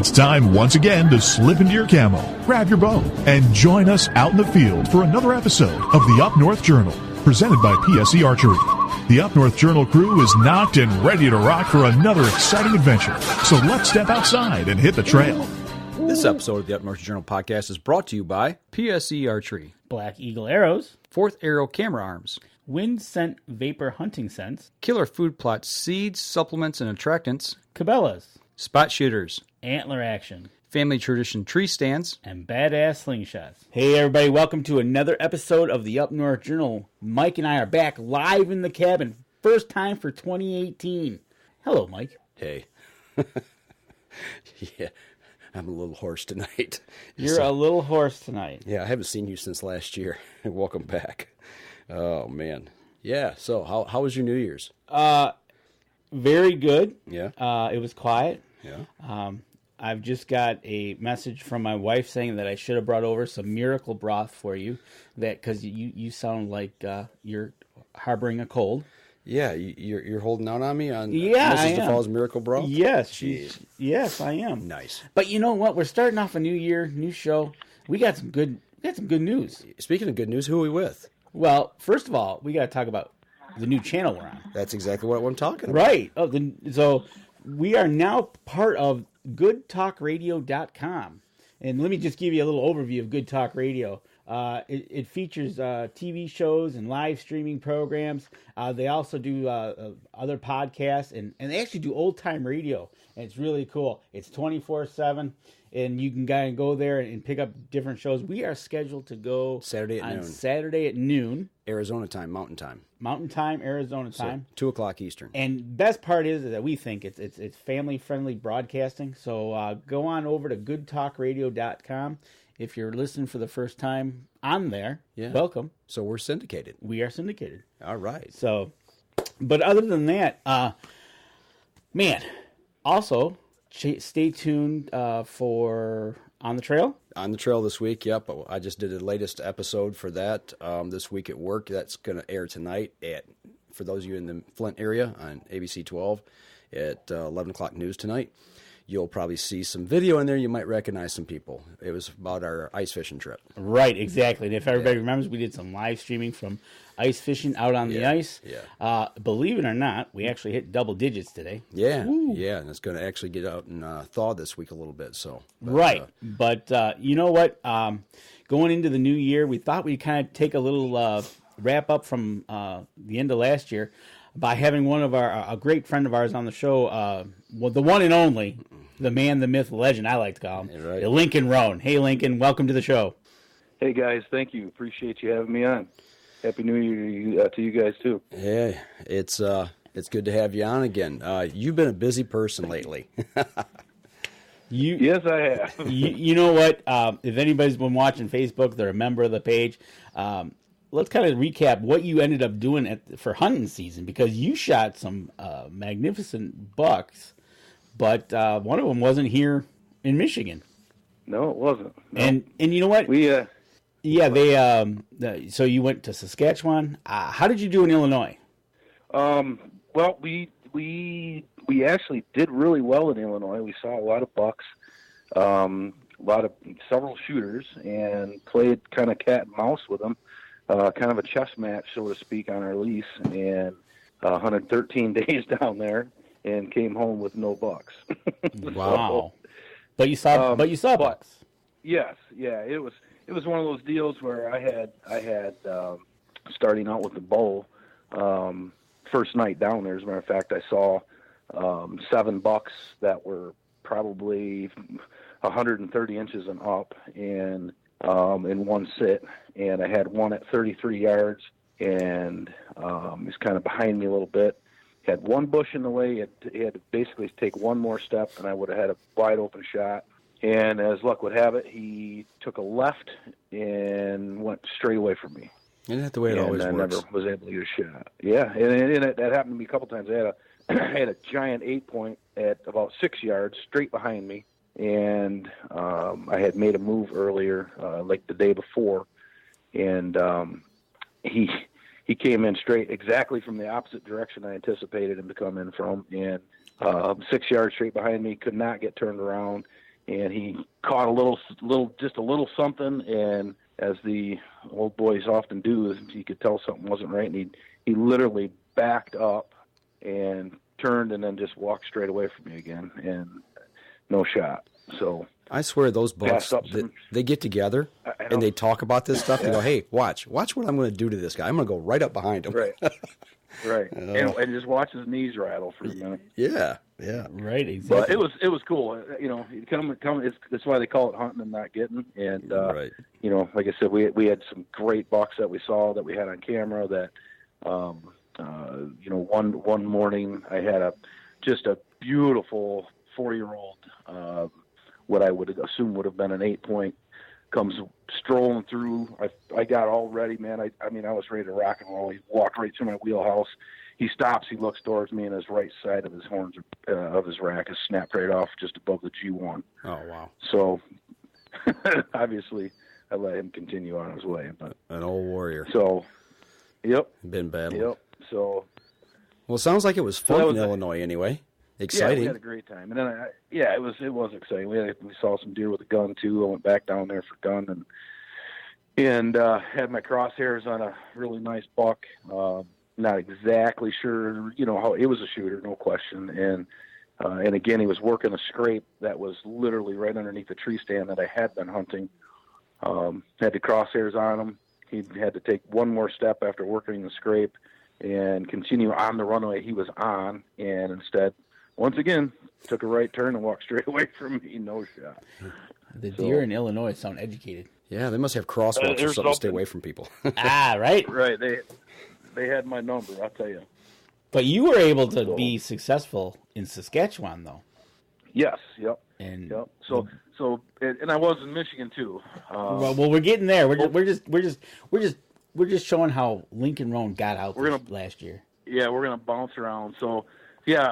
It's time once again to slip into your camo, grab your bow, and join us out in the field for another episode of the Up North Journal, presented by PSE Archery. The Up North Journal crew is knocked and ready to rock for another exciting adventure. So let's step outside and hit the trail. This episode of the Up North Journal podcast is brought to you by PSE Archery, Black Eagle Arrows, Fourth Arrow Camera Arms, Wind Scent Vapor Hunting Scents, Killer Food Plot Seeds, Supplements, and Attractants, Cabela's, Spot Shooters, Antler Action, Family Tradition Tree Stands, and Badass Slingshots. Hey everybody, welcome to another episode of the Up North Journal. Mike and I are back live in the cabin. First time for 2018. Hello, Mike. Hey. Yeah, I'm a little hoarse tonight. You're a little hoarse tonight. Yeah, I haven't seen you since last year. Welcome back. Oh, man. Yeah, so how was your New Year's? Very good. Yeah. It was quiet. Yeah. I've just got a message from my wife saying that I should have brought over some miracle broth for you, that because you sound like you're harboring a cold. Yeah, you're holding out on me on Mrs. DeFall's Miracle Broth? Yes, yes, I am. Nice. But you know what? We're starting off a new year, new show. We got some good news. Speaking of good news, who are we with? Well, first of all, we got to talk about the new channel we're on. That's exactly what I'm talking about. Right. So we are now part of goodtalkradio.com. And let me just give you a little overview of Good Talk Radio. It features TV shows and live streaming programs. They also do other podcasts, and they actually do old-time radio. And it's really cool. It's 24/7, and you can go there and pick up different shows. We are scheduled to go Saturday at noon. Arizona time, Mountain time. Arizona time. 2 o'clock Eastern. And best part is that we think it's family-friendly broadcasting. So go on over to goodtalkradio.com. If you're listening for the first time on there, welcome. So we're syndicated. We are syndicated. All right. So, but other than that, man, also stay tuned for On the Trail. On the Trail this week, yep. I just did the latest episode for that this week at work. That's going to air tonight for those of you in the Flint area on ABC 12 at 11 o'clock news tonight. You'll probably see some video in there. You might recognize some people. It was about our ice fishing trip. Right, exactly. And if everybody remembers, we did some live streaming from ice fishing out on the ice. Yeah. Believe it or not, we actually hit double digits today. Yeah, Woo. yeah, and it's going to actually get out and thaw this week a little bit. But you know what? Going into the new year, we thought we'd kind of take a little wrap up from the end of last year by having one of a great friend of ours on the show, the one and only, the man, the myth, the legend, I like to call him, right. Lincoln Rohn. Hey, Lincoln, welcome to the show. Hey, guys, thank you. Appreciate you having me on. Happy New Year to you guys, too. Yeah, it's good to have you on again. You've been a busy person lately. Yes, I have. you know what? If anybody's been watching Facebook, they're a member of the page. Let's kind of recap what you ended up doing for hunting season, because you shot some magnificent bucks, but one of them wasn't here in Michigan. No, it wasn't. No. And you know what? So you went to Saskatchewan. How did you do in Illinois? Well, we actually did really well in Illinois. We saw a lot of bucks, several shooters, and played kind of cat and mouse with them. Kind of a chess match, so to speak, on our lease, and hunted 13 days down there and came home with no bucks. Wow! But you saw bucks. Yes, yeah. It was one of those deals where I had starting out with the bow. First night down there, as a matter of fact, I saw 7 bucks that were probably 130 inches and up, and in one sit, and I had one at 33 yards, and he's kind of behind me a little bit. Had one bush in the way. He had to basically take one more step, and I would have had a wide open shot. And as luck would have it, he took a left and went straight away from me. Isn't that the way it always works? I never was able to get a shot. Yeah, and that happened to me a couple times. I had a giant 8-point at about 6 yards straight behind me, and I had made a move earlier, like the day before, and he came in straight exactly from the opposite direction I anticipated him to come in from, and 6 yards straight behind me, could not get turned around, and he caught a little, just a little something. And as the old boys often do, he could tell something wasn't right, and he literally backed up and turned and then just walked straight away from me again, and no shot. So I swear those bucks, they get together and they talk about this stuff. They go, hey, watch what I'm going to do to this guy. I'm going to go right up behind him. Right. Right. And just watch his knees rattle for a minute. Yeah. Right, exactly. But it was cool. You know, that's why they call it hunting and not getting. And, right. You know, like I said, we had some great bucks that we saw that we had on camera that, you know, one morning I had just a beautiful 4-year-old, what I would assume would have been an 8-point, comes strolling through. I got all ready, man. I mean, I was ready to rock and roll. He walked right through my wheelhouse. He stops. He looks towards me, and his right side of his horns of his rack is snapped right off just above the G1. Oh, wow. So, obviously, I let him continue on his way. But an old warrior. So, yep. Been battling. Yep. So. Well, it sounds like it was fun in Illinois anyway. Exciting. Yeah, we had a great time, and then it was exciting. We saw some deer with a gun too. I went back down there for gun and had my crosshairs on a really nice buck. Not exactly sure, you know, how it was a shooter, no question. And again, he was working a scrape that was literally right underneath the tree stand that I had been hunting. Had the crosshairs on him. He had to take one more step after working the scrape and continue on the runway he was on, and instead, once again, took a right turn and walked straight away from me. No shot. The deer in Illinois sound educated. Yeah, they must have crosswalks or something to stay away from people. Right. Right. They had my number, I'll tell you. But you were able to be successful in Saskatchewan, though. Yes. Yep. And yep. So, and I was in Michigan too. Well, we're getting there. We're just showing how Lincoln Rohn got out last year. Yeah, we're gonna bounce around. So, yeah,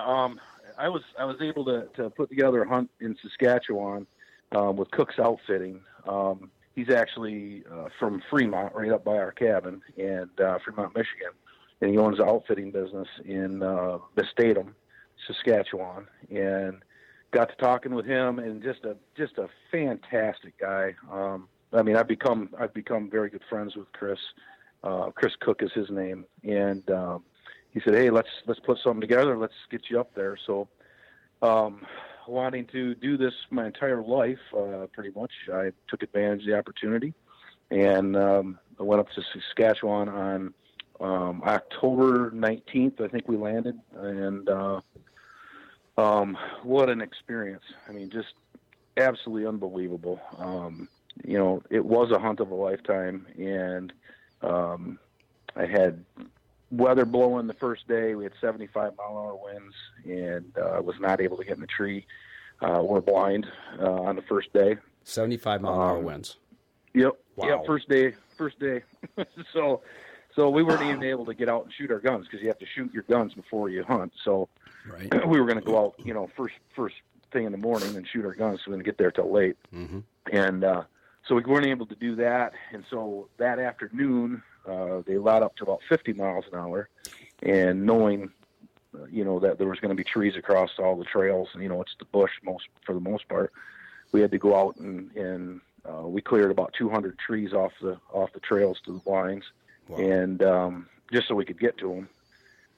I was able to put together a hunt in Saskatchewan with Cook's Outfitting. He's actually from Fremont, right up by our cabin, and Fremont, Michigan, and he owns an outfitting business in Bestatum, Saskatchewan, and got to talking with him, and just a fantastic guy. I mean, I've become very good friends with Chris. Chris Cook is his name, and he said, "Hey, let's put something together. Let's get you up there." So, wanting to do this my entire life, pretty much, I took advantage of the opportunity, and I went up to Saskatchewan on October 19th. I think we landed, and what an experience! I mean, just absolutely unbelievable. You know, it was a hunt of a lifetime, and I had weather blowing the first day. We had 75-mile-an-hour winds, and I was not able to get in the tree. We're blind on the first day. 75-mile-an-hour winds. Yep. Wow. Yep. First day. So we weren't even able to get out and shoot our guns because you have to shoot your guns before you hunt. So right. We were going to go out, you know, first thing in the morning and shoot our guns. So we didn't get there till late. Mm-hmm. And so we weren't able to do that. And so that afternoon, they allowed up to about 50 miles an hour, and knowing, you know, that there was going to be trees across all the trails, and, you know, it's the bush for the most part, we had to go out and we cleared about 200 trees off the trails to the blinds. Wow. And just so we could get to them.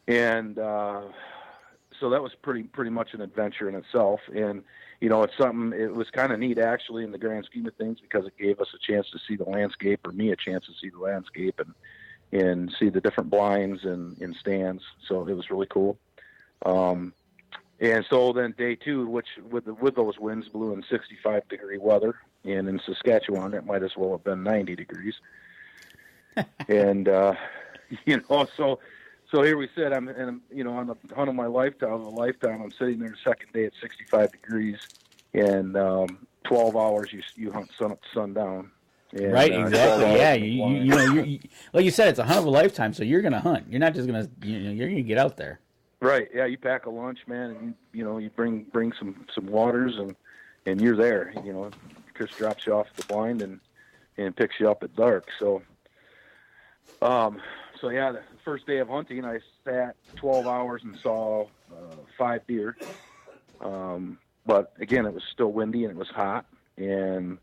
And so that was pretty much an adventure in itself. And, you know, it was kind of neat actually in the grand scheme of things, because it gave us a chance to see the landscape, or me a chance to see the landscape and see the different blinds and stands. So it was really cool. And so then day two, which with those winds blew in 65-degree weather, and in Saskatchewan, it might as well have been 90 degrees. And, you know, so here we sit, on the hunt of my lifetime, I'm sitting there the second day at 65 degrees, and 12 hours you hunt sun up to sundown. And, right, exactly. Yeah, you know, like you said, it's a hunt of a lifetime. So you're gonna hunt. You're not just gonna, you're gonna get out there. Right. Yeah, you pack a lunch, man, and you bring some waters, and you're there. You know, Chris drops you off the blind and picks you up at dark. So, yeah, the first day of hunting, I sat 12 hours and saw 5 deer. but again, it was still windy and it was hot, and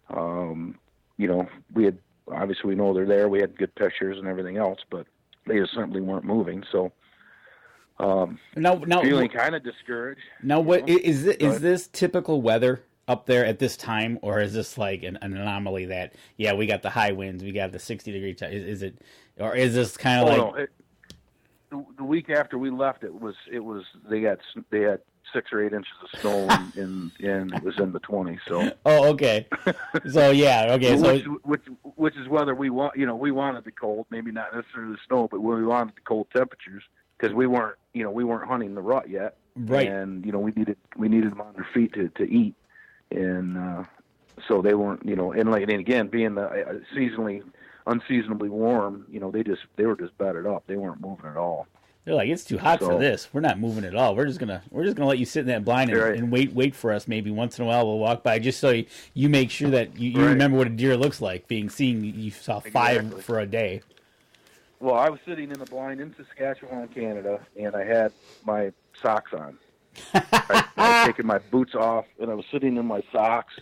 we had obviously we know they're there. We had good pictures and everything else, but they just simply weren't moving. So now feeling kind of discouraged. Now, what is this typical weather up there at this time, or is this like an anomaly that we got the high winds, we got the 60-degree is it, or is this kind of the week after we left, it was they had 6 or 8 inches of snow and it was in the 20s. So okay, so which is whether we wanted the cold, maybe not necessarily the snow, but we wanted the cold temperatures because we weren't hunting the rut yet, right? And we needed them on their feet to eat, and so they weren't and again being the unseasonably warm, they were just bedded up. They weren't moving at all. They're like, it's too hot for this. We're not moving at all. We're just gonna let you sit in that blind and wait for us. Maybe once in a while we'll walk by just so you make sure that you remember what a deer looks like. You saw 5 for a day. Well, I was sitting in the blind in Saskatchewan, Canada, and I had my socks on. I had taken my boots off, and I was sitting in my socks,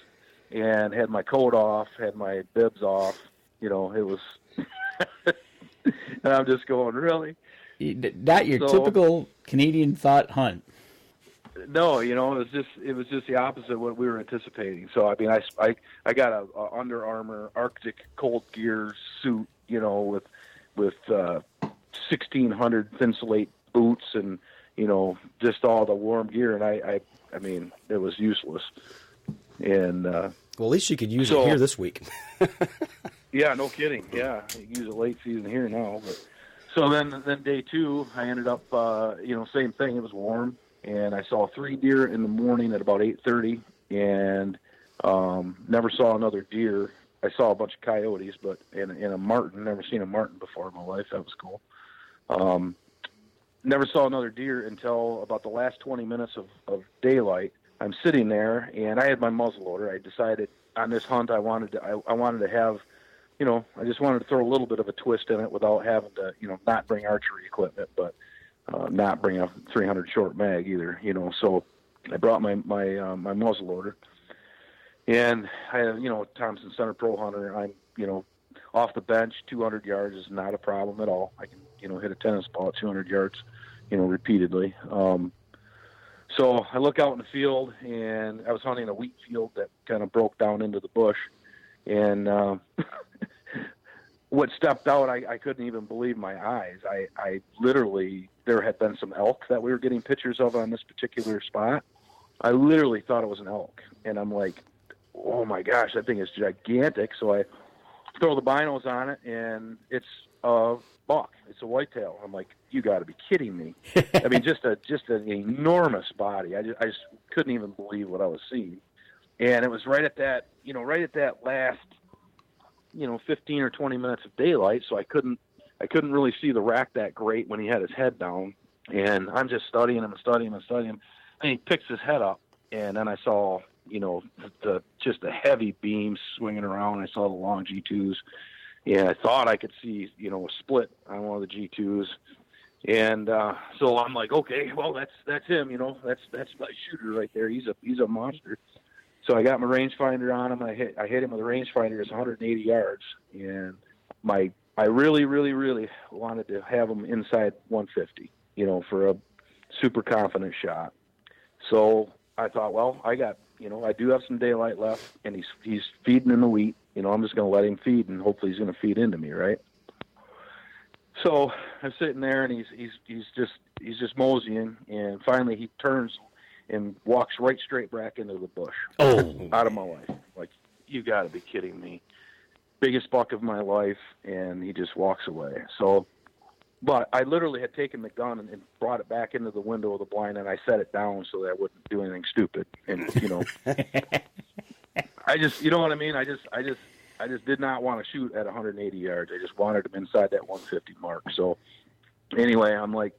and had my coat off, had my bibs off. It was, and I'm just going, really? Not your typical Canadian thought hunt. No, it was just the opposite of what we were anticipating. So I mean, I got a Under Armour Arctic cold gear suit, with 1,600 Thinsulate boots and just all the warm gear, and I mean, it was useless. And well, at least you could use it here this week. Yeah, no kidding. Yeah, you can use it late season here now, but. So then day 2, I ended up, same thing. It was warm, and I saw 3 deer in the morning at about 8:30, and never saw another deer. I saw a bunch of coyotes, but in a marten. Never seen a marten before in my life. That was cool. Never saw another deer until about the last 20 minutes of daylight. I'm sitting there, and I had my muzzleloader. I decided on this hunt I wanted to have. I just wanted to throw a little bit of a twist in it without having to, not bring archery equipment, but not bring a 300 short mag either, So I brought my muzzleloader, and I have, Thompson Center Pro Hunter. I'm, off the bench, 200 yards is not a problem at all. I can, hit a tennis ball at 200 yards, repeatedly. So I look out in the field, and I was hunting a wheat field that kind of broke down into the bush, and what stepped out, I couldn't even believe my eyes. I literally, there had been some elk that we were getting pictures of on this particular spot. I literally thought it was an elk. And I'm like, oh my gosh, that thing is gigantic. So I throw the binos on it, and it's a buck. It's a whitetail. I'm like, you got to be kidding me. I mean, just an enormous body. I just couldn't even believe what I was seeing. And it was right at that last, 15 or 20 minutes of daylight, so I couldn't really see the rack that great when he had his head down. And I'm just studying him, and he picks his head up, and then I saw, just a heavy beam swinging around. I saw the long G2s, and I thought I could see, a split on one of the G2s. And so I'm like, okay, well, that's him, that's my shooter right there. He's a monster. So I got my rangefinder on him. I hit him with a rangefinder. It's 180 yards, and I really, really, really wanted to have him inside 150, for a super confident shot. So I thought, well, I do have some daylight left, and he's feeding in the wheat. I'm just going to let him feed, and hopefully he's going to feed into me, right? So I'm sitting there, and he's just moseying, and finally he turns and walks right straight back into the bush. Oh, out of my life. Like, you got to be kidding me. Biggest buck of my life, and he just walks away. So, but I literally had taken the gun and brought it back into the window of the blind, and I set it down so that I wouldn't do anything stupid. And, I just, you know what I mean? I just did not want to shoot at 180 yards. I just wanted him inside that 150 mark. So anyway, I'm like,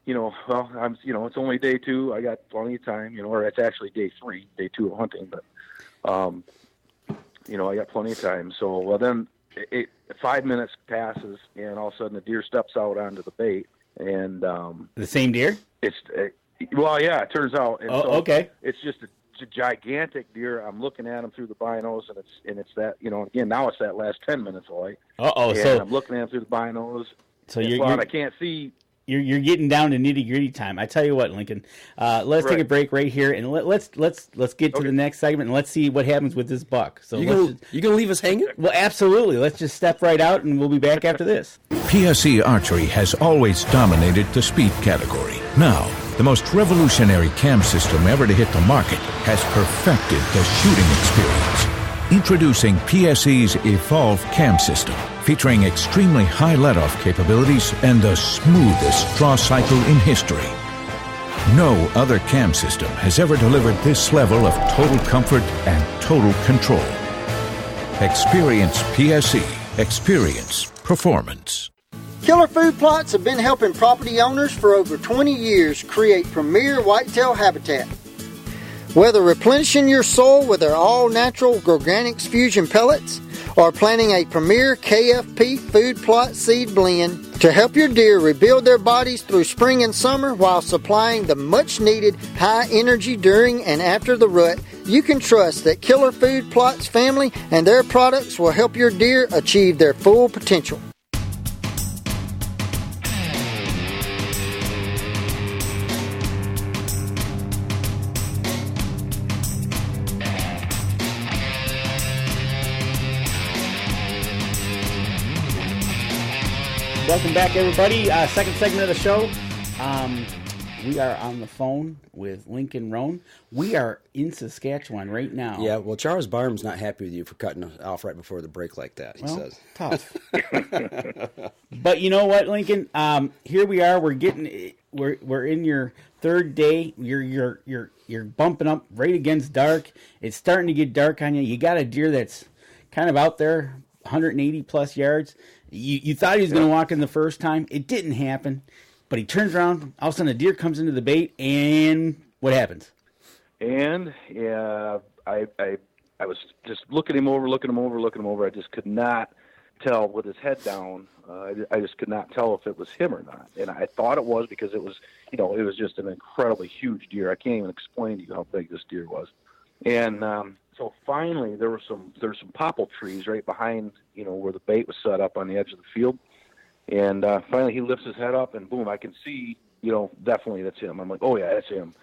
well, it's only day 2. I got plenty of time, or it's actually day 3, day 2 of hunting, but, I got plenty of time. So, well, then 5 minutes passes, and all of a sudden the deer steps out onto the bait, and, the same deer? It's Well, yeah, it turns out. And so okay. It's just a gigantic deer. I'm looking at him through the binos, and it's that, again, now it's that last 10 minutes of light. So I'm looking at him through the binos. So I can't see. You're getting down to nitty gritty time. I tell you what, Lincoln. Let's take a break right here, and let's get to the next segment, and let's see what happens with this buck. So you gonna leave us hanging? Well, absolutely. Let's just step right out, and we'll be back after this. PSE Archery has always dominated the speed category. Now, the most revolutionary cam system ever to hit the market has perfected the shooting experience. Introducing PSE's Evolve Cam System, featuring extremely high let-off capabilities and the smoothest draw cycle in history. No other cam system has ever delivered this level of total comfort and total control. Experience PSE. Experience performance. Killer Food Plots have been helping property owners for over 20 years create premier whitetail habitat. Whether replenishing your soil with their all-natural Organics Fusion pellets or planting a premier KFP food plot seed blend to help your deer rebuild their bodies through spring and summer while supplying the much-needed high energy during and after the rut, you can trust that Killer Food Plots family and their products will help your deer achieve their full potential. Welcome back, everybody. Second segment of the show. We are on the phone with Lincoln Rohn. We are in Saskatchewan right now. Yeah, well, Charles Barham's not happy with you for cutting us off right before the break like that, he says. Tough. But you know what, Lincoln? Here we are. We're in your third day. You're bumping up right against dark. It's starting to get dark on you. You got a deer that's kind of out there, 180 plus yards. You thought he was going to walk in the first time. It didn't happen. But he turns around, all of a sudden a deer comes into the bait, and what happens? And I was just looking him over. I just could not tell with his head down. I just could not tell if it was him or not. And I thought it was because it was, it was just an incredibly huge deer. I can't even explain to you how big this deer was. And so finally there were some popple trees right behind, where the bait was set up on the edge of the field. And finally he lifts his head up, and boom, I can see, definitely that's him. I'm like, oh yeah, that's him.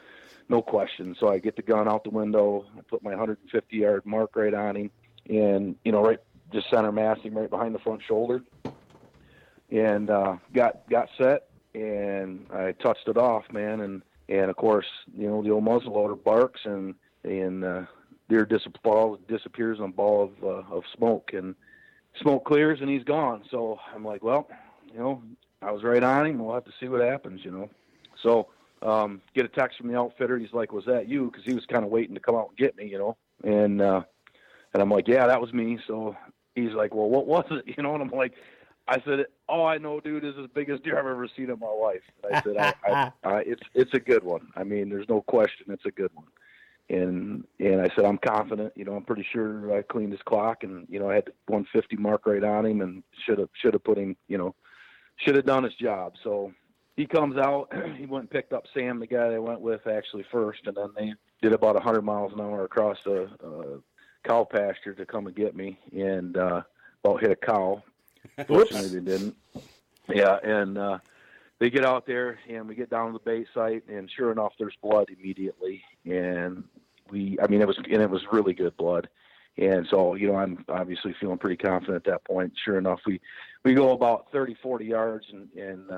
No question. So I get the gun out the window, I put my 150-yard mark right on him, and, right, just center mass him right behind the front shoulder. And got set, and I touched it off, man. And of course, the old muzzleloader barks, and deer disappears in a ball of smoke, and smoke clears, and he's gone. So I'm like, well, I was right on him. We'll have to see what happens, So get a text from the outfitter. He's like, was that you? Because he was kind of waiting to come out and get me, And I'm like, yeah, that was me. So he's like, well, what was it? And I'm like, I said, all I know, dude, is the biggest deer I've ever seen in my life. I said, it's a good one. I mean, there's no question, it's a good one. And I said, I'm confident, I'm pretty sure I cleaned his clock, and, I had the 150 mark right on him, and should have put him, should have done his job. So he comes out, he went and picked up Sam, the guy they went with actually first, and then they did about 100 miles an hour across a cow pasture to come and get me, and about hit a cow. Fortunately, they didn't. Yeah, and they get out there, and we get down to the bait site, and sure enough, there's blood immediately. And it was really good blood. And so, I'm obviously feeling pretty confident at that point. Sure enough, we go about 30, 40 yards, and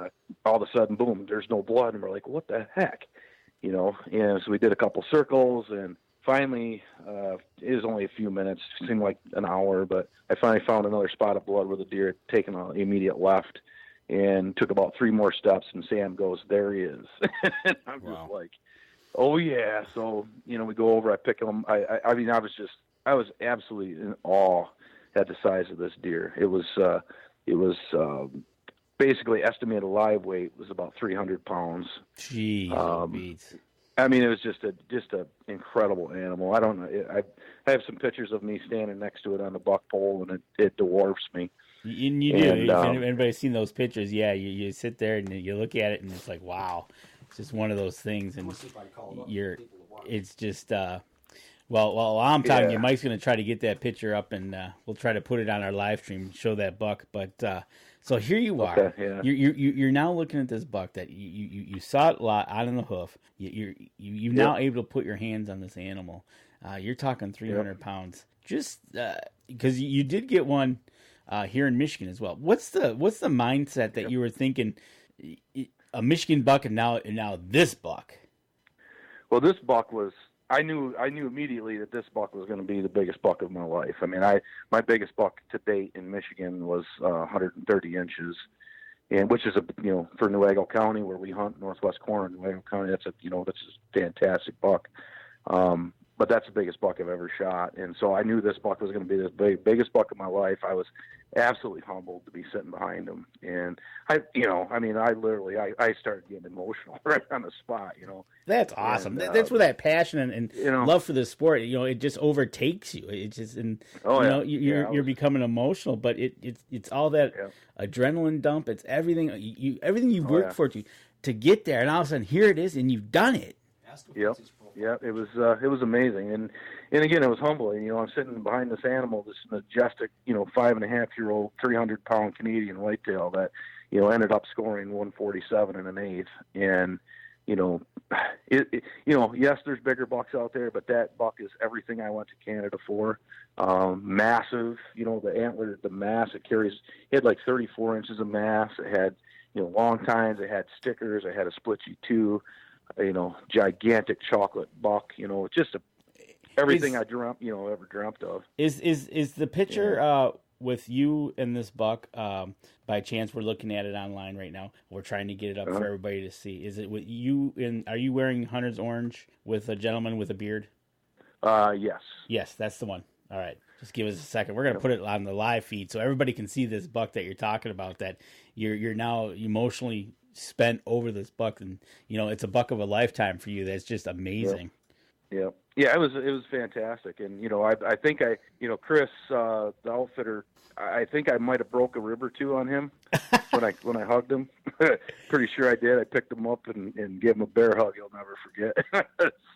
all of a sudden, boom, there's no blood. And we're like, what the heck? And so we did a couple circles, and finally, it was only a few minutes, it seemed like an hour, but I finally found another spot of blood where the deer had taken an immediate left, and took about 3 more steps, and Sam goes, there he is. And I'm just like, oh yeah. So, we go over, I pick him. I was absolutely in awe at the size of this deer. It was basically estimated live weight was about 300 pounds. Jeez. It was just a incredible animal. I don't know. I have some pictures of me standing next to it on the buck pole, and it dwarfs me. You do. If anybody's seen those pictures, yeah, you sit there and you look at it, and it's like, wow. just one of those things, and it's just. Well, I'm talking. Yeah. Mike's going to try to get that picture up, and we'll try to put it on our live stream, show that buck. But so here you are. Okay, yeah. You're now looking at this buck that you saw it a lot out in the hoof. You're now able to put your hands on this animal. You're talking 300 pounds. Just because you did get one here in Michigan as well. What's the mindset that you were thinking? A Michigan buck, and now this buck. Well, this buck was. I knew immediately that this buck was going to be the biggest buck of my life. I mean, my biggest buck to date in Michigan was 130 inches, and which is for Newaygo County, where we hunt northwest corner of Newaygo County. That's a fantastic buck. But that's the biggest buck I've ever shot, and so I knew this buck was going to be the biggest buck of my life. I was absolutely humbled to be sitting behind him, and I started getting emotional right on the spot. That's awesome. And, that's where that passion and love for the sport. It just overtakes you. It just you're becoming emotional, but it's all that adrenaline dump. It's everything you worked for to get there, and all of a sudden here it is, and you've done it. Yep. Yeah, it was amazing, and again, it was humbling. I'm sitting behind this animal, this majestic, 5.5-year-old, 300-pound Canadian whitetail that, ended up scoring 147 and an eighth. And yes, there's bigger bucks out there, but that buck is everything I went to Canada for. Massive, the antler, the mass it carries. It had like 34 inches of mass. It had, long tines. It had stickers. It had a split G2. Gigantic chocolate buck, just everything I dreamt, ever dreamt of. Is the picture with you and this buck, by chance we're looking at it online right now. We're trying to get it up for everybody to see. Is it with you are you wearing Hunter's Orange with a gentleman with a beard? Yes. Yes, that's the one. All right. Just give us a second. We're going to put it on the live feed so everybody can see this buck that you're talking about, that you're now emotionally spent over this buck, and it's a buck of a lifetime for you. That's just amazing. Yeah, it was fantastic, and I think Chris, the outfitter, I think I might have broke a rib or two on him when I hugged him. Pretty sure I did. I picked him up and gave him a bear hug. He'll never forget.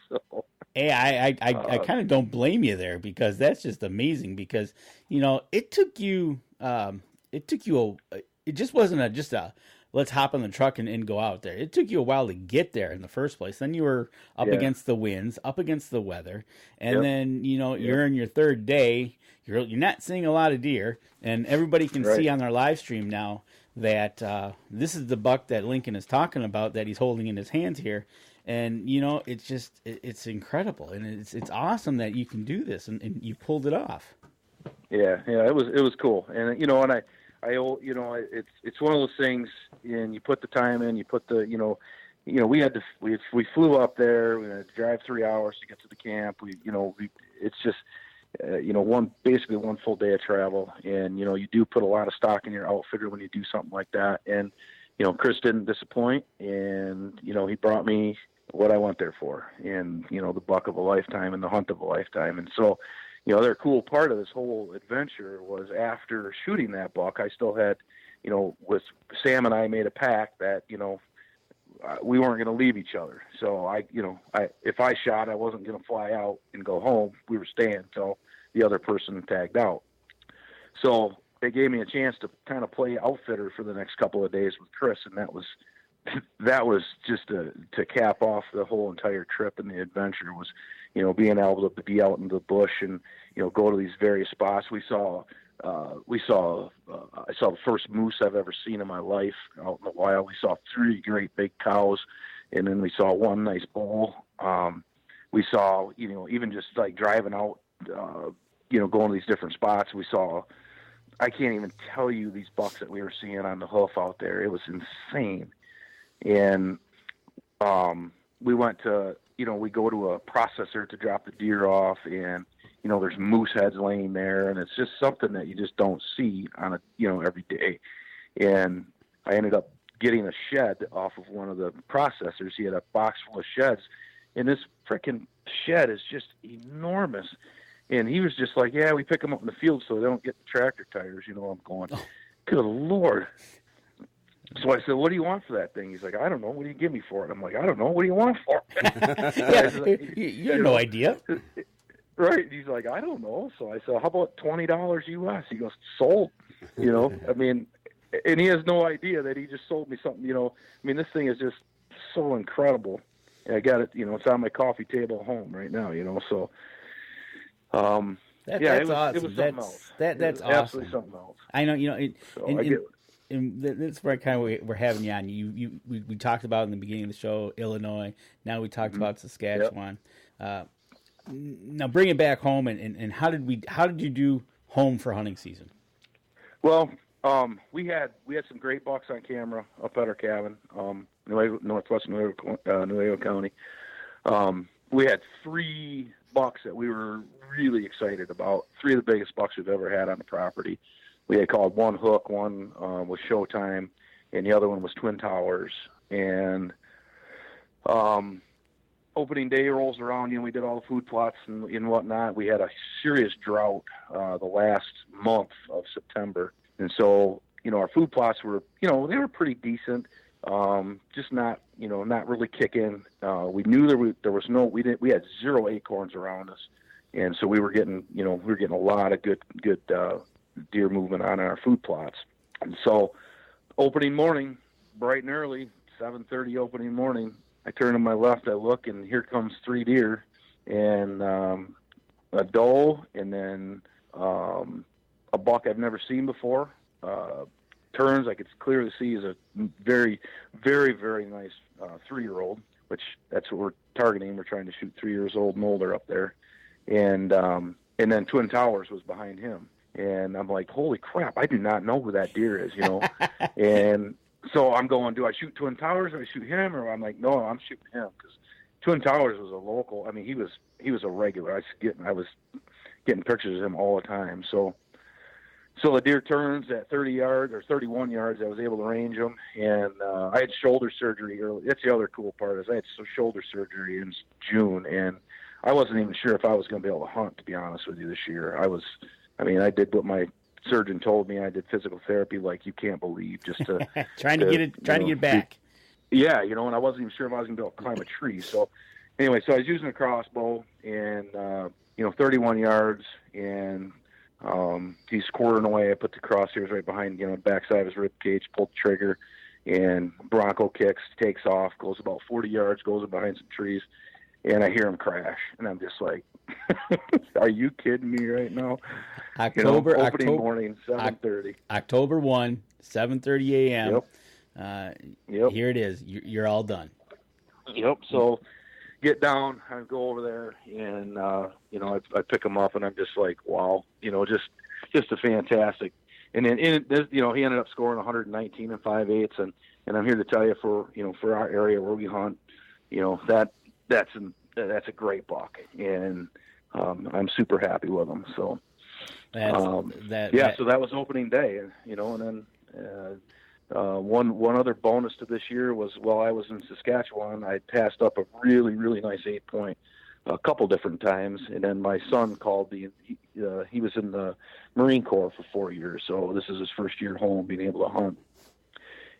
So. Hey, I kind of don't blame you there, because that's just amazing. Because it took you it just wasn't just a let's hop on the truck and go out there. It took you a while to get there in the first place. Then you were up against the winds, up against the weather, and then you're in your third day. You're not seeing a lot of deer, and everybody can see on their live stream now that this is the buck that Lincoln is talking about that he's holding in his hands here. And it's just it's incredible, and it's awesome that you can do this, and you pulled it off. Yeah, it was cool, and it's one of those things, and you put the time in, you put the, we flew up there, we had to drive 3 hours to get to the camp. It's just, basically one full day of travel. And, you do put a lot of stock in your outfitter when you do something like that. And, Chris didn't disappoint, and, he brought me what I went there for, and, the buck of a lifetime and the hunt of a lifetime. And so, the other cool part of this whole adventure was after shooting that buck, I still had, with Sam and I made a pact that, we weren't going to leave each other. So if I shot, I wasn't going to fly out and go home. We were staying until the other person tagged out. So they gave me a chance to kind of play outfitter for the next couple of days with Chris. And that was just to cap off the whole entire trip, and the adventure was, being able to be out in the bush and, go to these various spots. I saw the first moose I've ever seen in my life out in the wild. We saw 3 great big cows, and then we saw 1 nice bull. We saw, even just like driving out, going to these different spots, we saw, I can't even tell you these bucks that we were seeing on the hoof out there. It was insane. And we went to, we go to a processor to drop the deer off, and, there's moose heads laying there, and it's just something that you just don't see on every day. And I ended up getting a shed off of one of the processors. He had a box full of sheds, and this freaking shed is just enormous. And he was just like, yeah, we pick them up in the field so they don't get the tractor tires. I'm going, good Lord. So I said, what do you want for that thing? He's like, I don't know. What do you give me for it? I'm like, I don't know. What do you want for it? You have no idea. Right. He's like, I don't know. So I said, how about $20 US? He goes, sold. I mean, and he has no idea that he just sold me something, I mean, this thing is just so incredible. And I got it, it's on my coffee table at home right now, so. That's awesome. It was something else. That's awesome. Absolutely something else. I know, And that's where kind of we're having you on. We talked about in the beginning of the show, Illinois. Now we talked about Saskatchewan. Yep. Now bring it back home, and how did you do home for hunting season? Well, we had some great bucks on camera up at our cabin, northwest Nuevo County. We had 3 bucks that we were really excited about. 3 of the biggest bucks we've ever had on the property. We had called one Hook, one was Showtime, and the other one was Twin Towers. And opening day rolls around, we did all the food plots and whatnot. We had a serious drought the last month of September. And so, our food plots were, they were pretty decent, just not, not really kicking. We knew we had 0 acorns around us. And so we were getting, a lot of good deer movement on our food plots. And so opening morning, bright and early, 7:30 opening morning, I turn to my left, I look, and here comes 3 deer and a doe, and then a buck I've never seen before. Turns, I could clearly see, is a very, very, very nice 3-year-old, which that's what we're targeting. We're trying to shoot 3 years old and older up there. And then Twin Towers was behind him. And I'm like, holy crap, I do not know who that deer is, And so I'm going, do I shoot Twin Towers or I shoot him? Or I'm like, no, I'm shooting him, because Twin Towers was a local. I mean, he was a regular. I was getting pictures of him all the time. So the deer turns at 30 yards or 31 yards. I was able to range him, and I had shoulder surgery early. That's the other cool part, is I had some shoulder surgery in June, and I wasn't even sure if I was going to be able to hunt, to be honest with you, this year. I did what my surgeon told me. I did physical therapy like you can't believe, just to trying to get it back. Yeah, and I wasn't even sure if I was going to be able to climb a tree. So anyway, I was using a crossbow, and 31 yards, and he's quartering away. I put the crosshairs right behind, the backside of his rib cage, pulled the trigger, and Bronco kicks, takes off, goes about 40 yards, goes behind some trees, and I hear him crash, and I'm just like, are you kidding me right now? Opening morning, 7:30. October 1, 7:30 a.m. Yep. Here it is. You're all done. Yep. So get down, I go over there, and I pick him up, and I'm just like, wow, just a fantastic. And then he ended up scoring 119 and 5/8, and I'm here to tell you, for our area where we hunt, that's a great buck, and I'm super happy with him. So so that was opening day, and then one other bonus to this year was, while I was in Saskatchewan, I passed up a really, really nice 8-point a couple different times, and then my son called me. He was in the Marine Corps for 4 years, so this is his first year home, being able to hunt.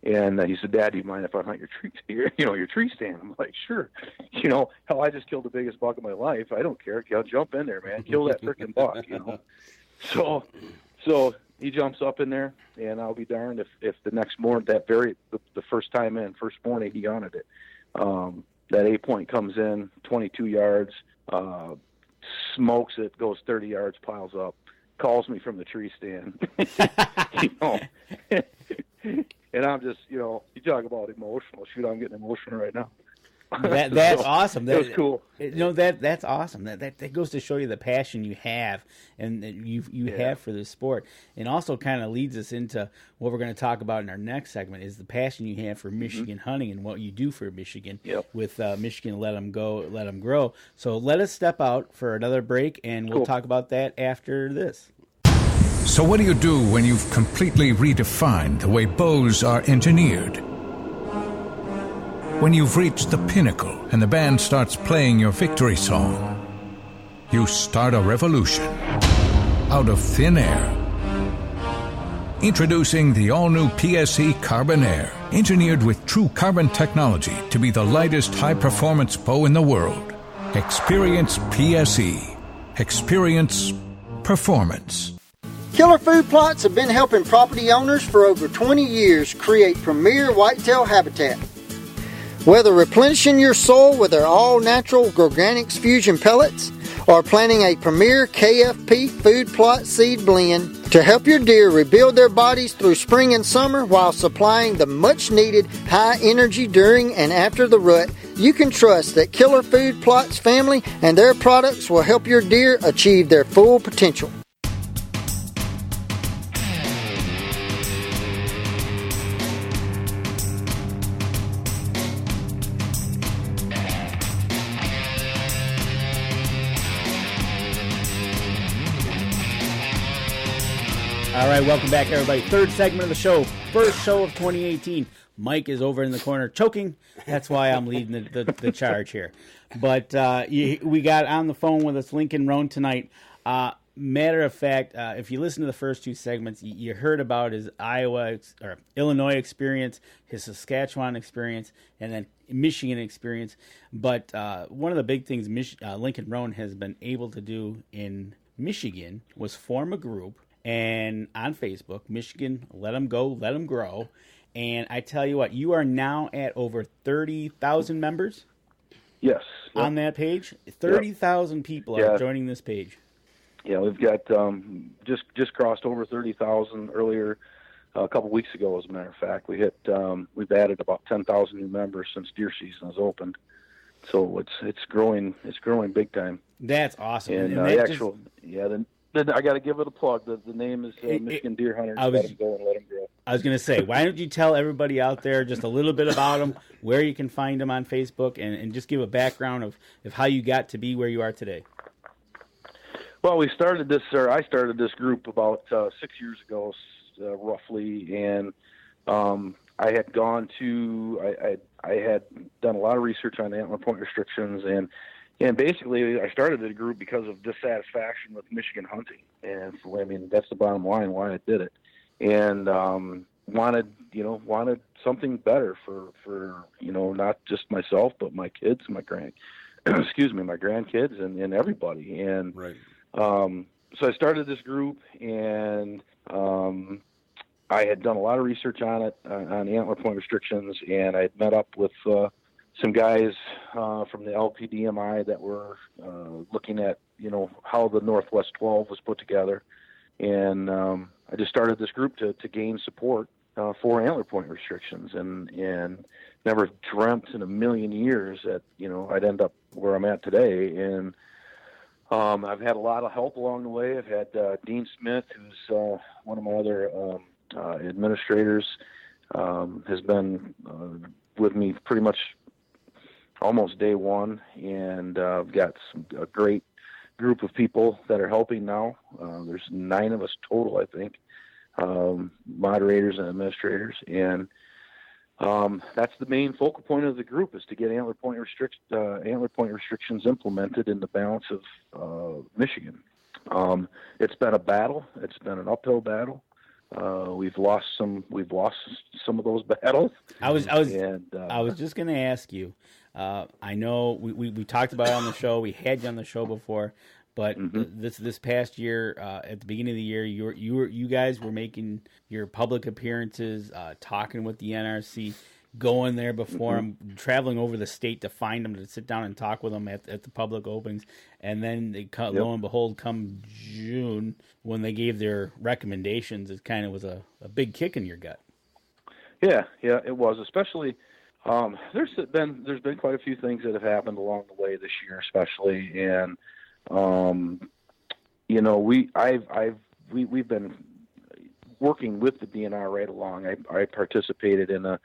And he said, Dad, do you mind if I hunt your tree stand? I'm like, sure. Hell, I just killed the biggest buck of my life. I don't care. I'll jump in there, man. Kill that freaking buck, So he jumps up in there, and I'll be darned if the next morning, the first time in, first morning, he hunted it. That 8-point comes in, 22 yards, smokes it, goes 30 yards, piles up, calls me from the tree stand. And I'm just, you talk about emotional. Shoot, I'm getting emotional right now. That's awesome. That was cool. That's awesome. That goes to show you the passion you have, and that you have for this sport, and also kind of leads us into what we're going to talk about in our next segment, is the passion you have for Michigan hunting and what you do for Michigan with Michigan Let 'em Go, Let 'em Grow. So let us step out for another break, and we'll talk about that after this. So what do you do when you've completely redefined the way bows are engineered? When you've reached the pinnacle and the band starts playing your victory song, you start a revolution out of thin air. Introducing the all-new PSE Carbon Air, engineered with true carbon technology to be the lightest high-performance bow in the world. Experience PSE. Experience performance. Killer Food Plots have been helping property owners for over 20 years create premier whitetail habitat. Whether replenishing your soil with their all-natural Organics Fusion pellets or planting a premier KFP food plot seed blend to help your deer rebuild their bodies through spring and summer while supplying the much-needed high energy during and after the rut, you can trust that Killer Food Plots family and their products will help your deer achieve their full potential. All right, welcome back, everybody. Third segment of the show, first show of 2018. Mike is over in the corner choking. That's why I'm leading the charge here. But we got on the phone with us Lincoln Rohn tonight. Matter of fact, if you listen to the first two segments, you heard about his Illinois experience, his Saskatchewan experience, and then Michigan experience. But one of the big things Lincoln Rohn has been able to do in Michigan was form a group. And on Facebook, Michigan, let them go, let them grow. And I tell you what, you are now at over 30,000 members? Yes. Yep. On that page? 30,000 people are joining this page. Yeah, we've got just crossed over 30,000 earlier, a couple weeks ago, as a matter of fact. We've added about 10,000 new members since deer season has opened. So it's growing big time. That's awesome. And I got to give it a plug. The name is Michigan Deer Hunters. Let them go and let them grow. I was going to say, why don't you tell everybody out there just a little bit about them, where you can find them on Facebook, and just give a background of how you got to be where you are today. Well, I started this group about 6 years ago, roughly, and I had I had done a lot of research on antler point restrictions, and basically, I started the group because of dissatisfaction with Michigan hunting, and that's the bottom line why I did it, and wanted something better for not just myself but my kids, my grandkids, and everybody, and right. So I started this group, and I had done a lot of research on it, on the antler point restrictions, and I had met up with some guys from the LPDMI that were looking at, how the Northwest 12 was put together. And I just started this group to gain support for antler point restrictions, and never dreamt in a million years that, I'd end up where I'm at today. And I've had a lot of help along the way. I've had Dean Smith, who's one of my other administrators, has been with me pretty much almost day one, and I've got a great group of people that are helping now. There's 9 of us total, I think, moderators and administrators, and that's the main focal point of the group, is to get antler point restrictions implemented in the balance of Michigan. It's been a battle. It's been an uphill battle. We've lost some of those battles. I was just going to ask you. I know we talked about it on the show. We had you on the show before, but this past year, at the beginning of the year, you guys were making your public appearances, talking with the NRC, going there before them, traveling over the state to find them, to sit down and talk with them at the public openings, and then lo and behold, come June, when they gave their recommendations, it kind of was a big kick in your gut. Yeah, it was, especially. There's been quite a few things that have happened along the way this year, especially, and we've been working with the DNR right along. I participated in a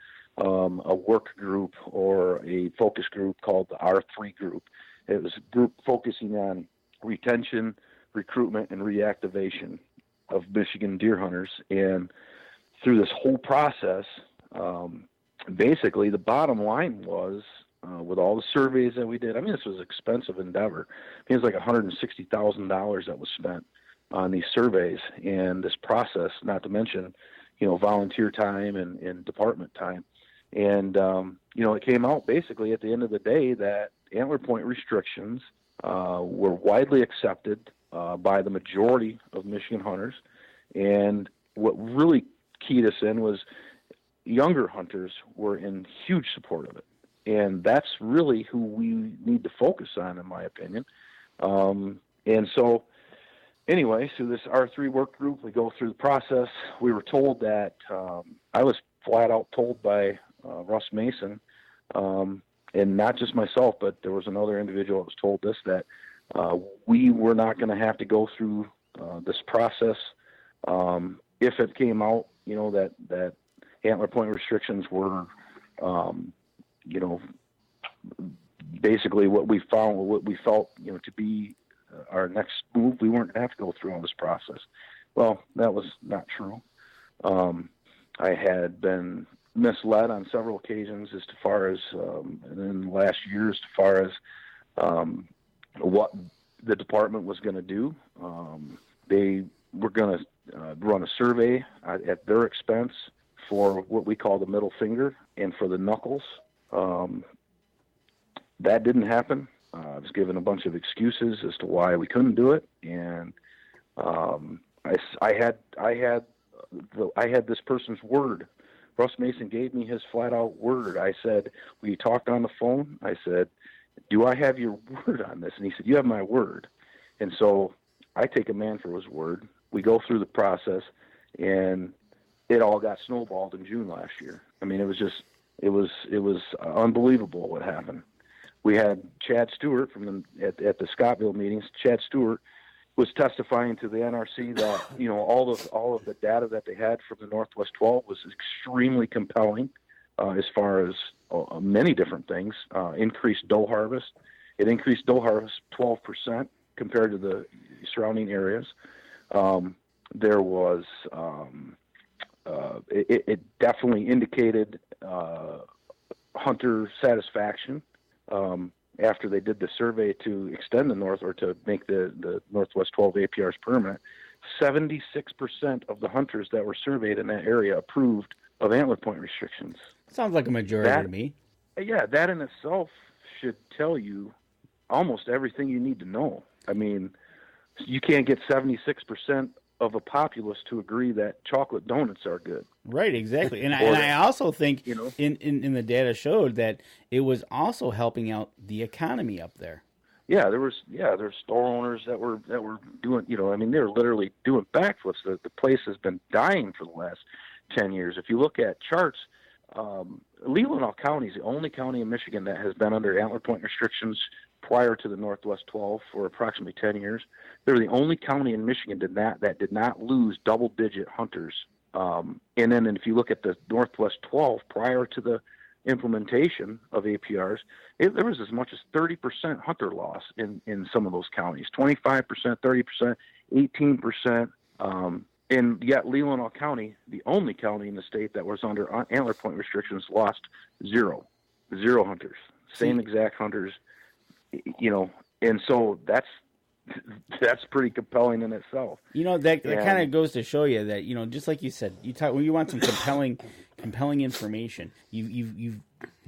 work group, or a focus group, called the R3 group. It was a group focusing on retention, recruitment, and reactivation of Michigan deer hunters, and through this whole process. Basically, the bottom line was, with all the surveys that we did, this was an expensive endeavor. It was like $160,000 that was spent on these surveys and this process, not to mention, volunteer time and department time. And, it came out basically at the end of the day that antler point restrictions were widely accepted by the majority of Michigan hunters. And what really keyed us in was younger hunters were in huge support of it. And that's really who we need to focus on, in my opinion. And so anyway, so this R3 work group, we go through the process. We were told that I was flat out told by Russ Mason, and not just myself, but there was another individual that was told this, that we were not going to have to go through this process if it came out, that antler point restrictions were, basically what we found, what we felt, to be our next move. We weren't going to have to go through all this process. Well, that was not true. I had been misled on several occasions as far as, in the last year, as far as what the department was going to do. They were going to run a survey at their expense for what we call the middle finger and for the knuckles. That didn't happen. I was given a bunch of excuses as to why we couldn't do it, and I had this person's word. Russ Mason gave me his flat-out word. I said, we talked on the phone. I said, do I have your word on this? And he said, you have my word. And so I take a man for his word. We go through the process, and it all got snowballed in June last year. I mean, it was unbelievable what happened. We had Chad Stewart at the Scottville meetings. Chad Stewart was testifying to the NRC that all of the data that they had from the Northwest 12 was extremely compelling as far as many different things. Increased doe harvest. It increased doe harvest 12% compared to the surrounding areas. There was it definitely indicated hunter satisfaction. After they did the survey to extend the north, or to make the Northwest 12 APRs permanent, 76% of the hunters that were surveyed in that area approved of antler point restrictions. Sounds like a majority to me. Yeah, that in itself should tell you almost everything you need to know. I mean, you can't get 76% of a populace to agree that chocolate donuts are good. Right, exactly. And I also think in the data showed that it was also helping out the economy up there. Yeah, there's store owners that were doing, they were literally doing backflips. The place has been dying for the last 10 years. If you look at charts, Leelanau County is the only county in Michigan that has been under antler point restrictions prior to the Northwest 12 for approximately 10 years. They're the only county in Michigan that did not lose double-digit hunters. And then if you look at the Northwest 12 prior to the implementation of APRs, there was as much as 30% hunter loss in some of those counties, 25%, 30%, 18%. And yet Leelanau County, the only county in the state that was under antler point restrictions, lost zero hunters, same exact hunters, and so that's pretty compelling in itself. That kind of goes to show you that, just like you said, when you want some compelling information, you've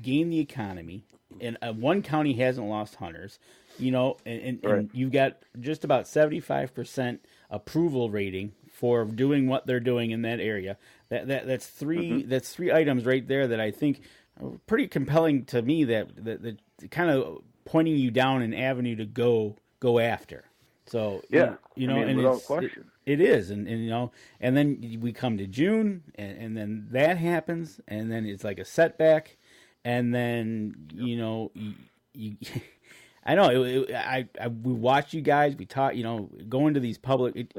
gained the economy, and one county hasn't lost hunters, and you've got just about 75% approval rating for doing what they're doing in that area. That's three items right there that I think are pretty compelling to me, that kind of pointing you down an avenue to go after. So without question, it is, and then we come to June, and then that happens, and then it's like a setback, and then you I know we watch you guys, we talk, going to these public.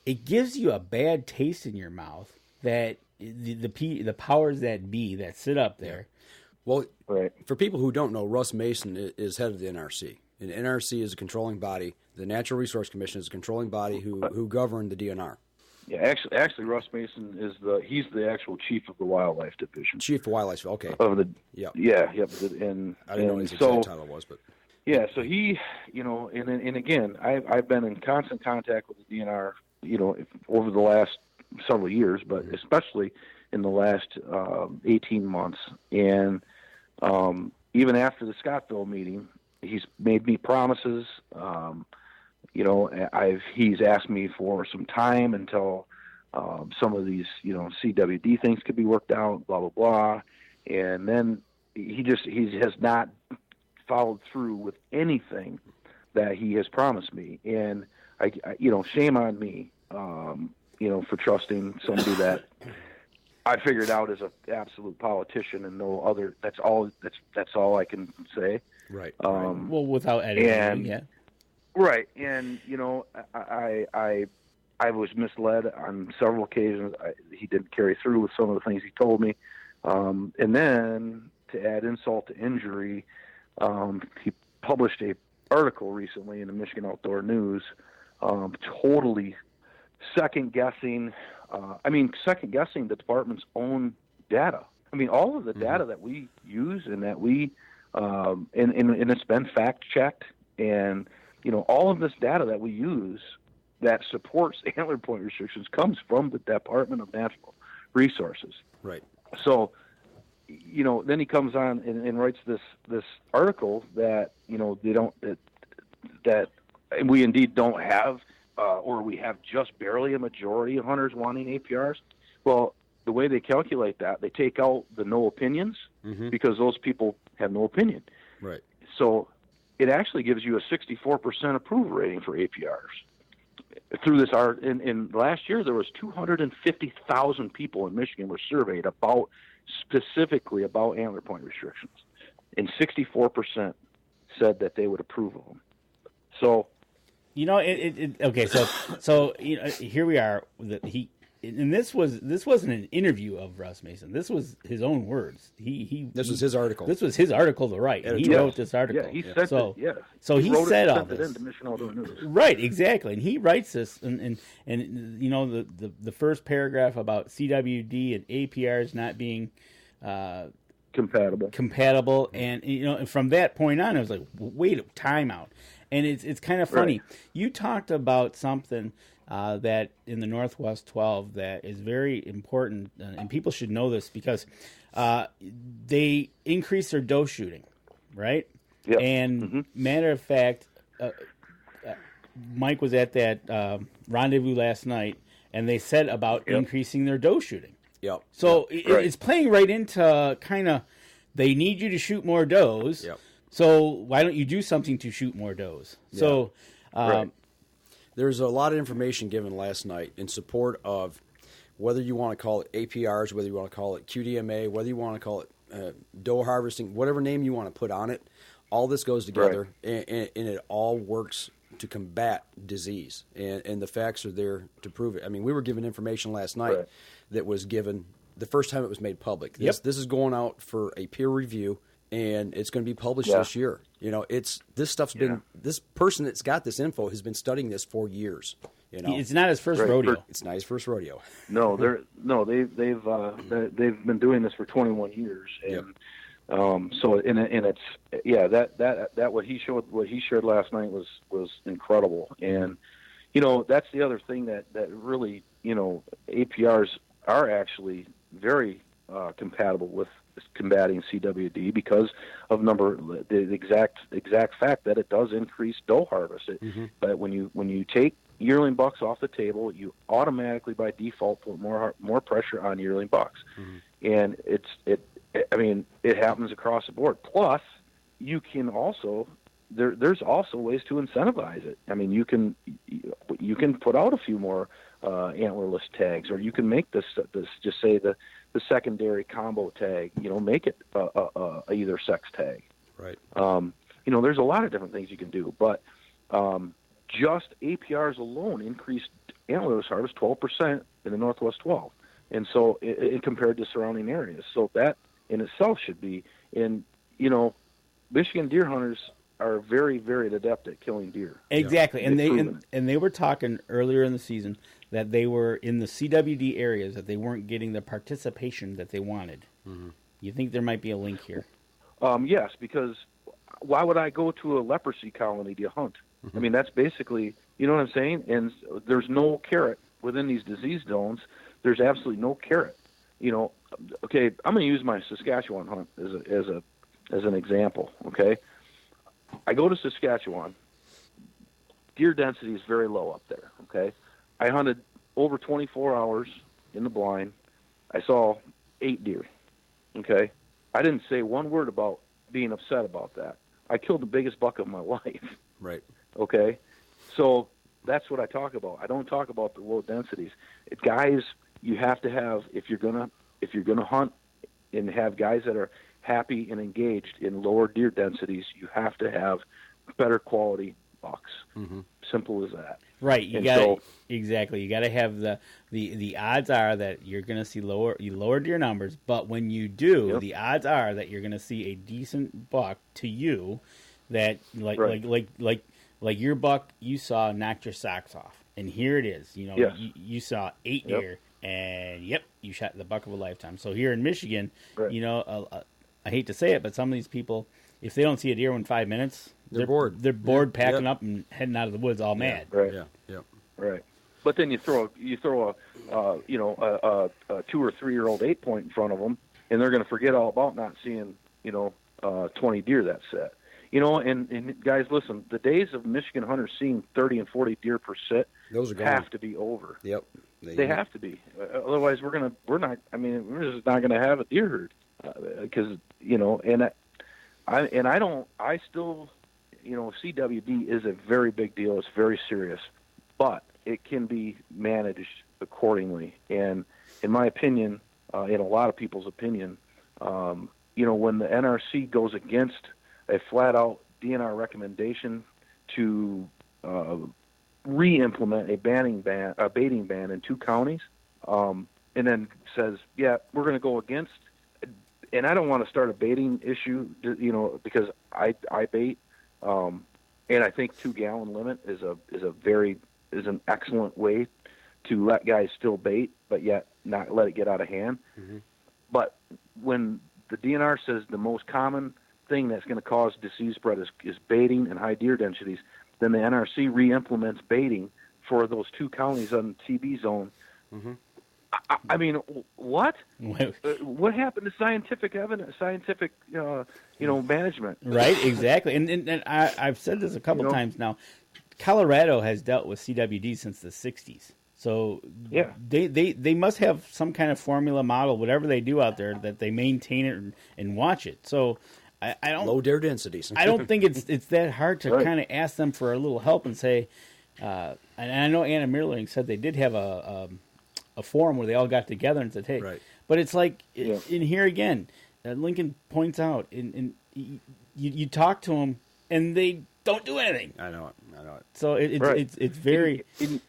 It gives you a bad taste in your mouth that the powers that be that sit up there. Well, for people who don't know, Russ Mason is head of the NRC. And the NRC is a controlling body. The Natural Resource Commission is a controlling body who govern the DNR. Yeah, actually, Russ Mason he's the actual chief of the Wildlife Division. Chief of Wildlife, okay. And I didn't know what his exact title was, but Yeah, so he, and again, I've been in constant contact with the DNR, over the last several years, but especially in the last 18 months. And even after the Scottville meeting, he's made me promises. He's asked me for some time until some of these, CWD things could be worked out, blah, blah, blah. And then he has not followed through with anything that he has promised me. And I shame on me, for trusting somebody that I figured out as an absolute politician and no other. That's all I can say. Right. Well, without editing, yeah. Right. And, I was misled on several occasions. He didn't carry through with some of the things he told me. And then to add insult to injury, he published an article recently in the Michigan Outdoor News, totally second-guessing the department's own data. I mean, all of the data that we use and that we, and it's been fact-checked, and, all of this data that we use that supports antler point restrictions comes from the Department of Natural Resources. Right. So, then he comes on and writes this article that, that we indeed don't have, or we have just barely a majority of hunters wanting APRs. Well, the way they calculate that, they take out the no opinions because those people have no opinion. Right. So it actually gives you a 64% approval rating for APRs. Through this art, in last year, there was 250,000 people in Michigan were surveyed specifically about antler point restrictions, and 64% said that they would approve of them. So, okay. So here we are. This wasn't an interview of Russ Mason. This was his own words. This was his article. This was his article to write. And he wrote this article. Yeah, he said so. Yeah. So he said all this. It into Michigan Outdoor News. Right, exactly. And he writes this, and the first paragraph about CWD and APRs not being compatible, and from that point on, I was like, wait, time out. And it's kind of funny. Right. You talked about something that in the Northwest 12 that is very important, and people should know this because they increase their doe shooting, right? Yep. And matter of fact, Mike was at that rendezvous last night, and they said about increasing their doe shooting. Yep. So it's playing right into kind of they need you to shoot more does. Yep. So why don't you do something to shoot more does? Yeah. So there's a lot of information given last night in support of whether you want to call it APRs, whether you want to call it QDMA, whether you want to call it doe harvesting, whatever name you want to put on it. All this goes together, and it all works to combat disease. And the facts are there to prove it. I mean, we were given information last night that was given the first time it was made public. This is going out for a peer review, and it's going to be published this year. This stuff's been this person that's got this info has been studying this for years. It's not his first rodeo. It's not his first rodeo. They've been doing this for 21 years, and that what he shared last night was incredible, and that's the other thing that really APRs are actually very compatible with combating CWD because of the exact fact that it does increase doe harvest. But when you take yearling bucks off the table, you automatically by default put more pressure on yearling bucks, and it happens across the board. Plus, you can also there's also ways to incentivize it. I mean, you can put out a few more antlerless tags, or you can make this just say the secondary combo tag. Make it a either sex tag. Right. There's a lot of different things you can do, but just APRs alone increased antlerless harvest 12% in the Northwest 12, and so it compared to surrounding areas. So that in itself should be Michigan deer hunters are very, very adept at killing deer. Exactly, and they were talking earlier in the season that they were in the CWD areas that they weren't getting the participation that they wanted. You think there might be a link here? Yes, because why would I go to a leprosy colony to hunt? I mean, that's basically, you know what I'm saying? And there's no carrot within these disease zones. There's absolutely no carrot. You know, okay, I'm going to use my Saskatchewan hunt as an example, okay? I go to Saskatchewan. Deer density is very low up there, okay? I hunted over 24 hours in the blind. I saw 8 deer, okay? I didn't say one word about being upset about that. I killed the biggest buck of my life. Right. Okay? So that's what I talk about. I don't talk about the low densities. Guys, you have to have, if you're gonna hunt and have guys that are happy and engaged in lower deer densities, you have to have better quality bucks. Simple as that. Right. You got exactly. You got to have the odds are that you're going to see lower deer numbers, but when you do, the odds are that you're going to see a decent buck to you that like your buck you saw knocked your socks off. And here it is. You know, you saw 8 deer and you shot the buck of a lifetime. So here in Michigan, you know, I hate to say it, but some of these people, if they don't see a deer in 5 minutes, they're bored. They're bored, packing up and heading out of the woods all mad. Right. Right. But then you throw a 2 or 3 year old 8-point in front of them, and they're going to forget all about not seeing 20 deer that set. You know, and guys, listen, the days of Michigan hunters seeing 30 and 40 deer per sit have to be over. Yep. They have to be. Otherwise, we're just not going to have a deer herd because I still, CWD is a very big deal. It's very serious, but it can be managed accordingly. And in my opinion, in a lot of people's opinion, when the NRC goes against a flat-out DNR recommendation to re-implement a baiting ban in 2 counties, and then says, we're going to go against. And I don't want to start a baiting issue, because I bait, and I think 2-gallon limit is an excellent way to let guys still bait, but yet not let it get out of hand. But when the DNR says the most common thing that's going to cause disease spread is baiting and high deer densities, then the NRC re-implements baiting for those 2 counties on the TB zone. I mean, what? What happened to scientific evidence, scientific, management? Right, exactly. And I've said this a couple times now. Colorado has dealt with CWD since the 60s. So they must have some kind of formula model, whatever they do out there, that they maintain it and watch it. So I don't low deer densities. I don't think it's that hard to kind of ask them for a little help and say. And I know Anna Mirling said they did have a forum where they all got together and said, "Hey," but it's like in here again. Lincoln points out, you talk to them and they don't do anything. I know it. So it's very.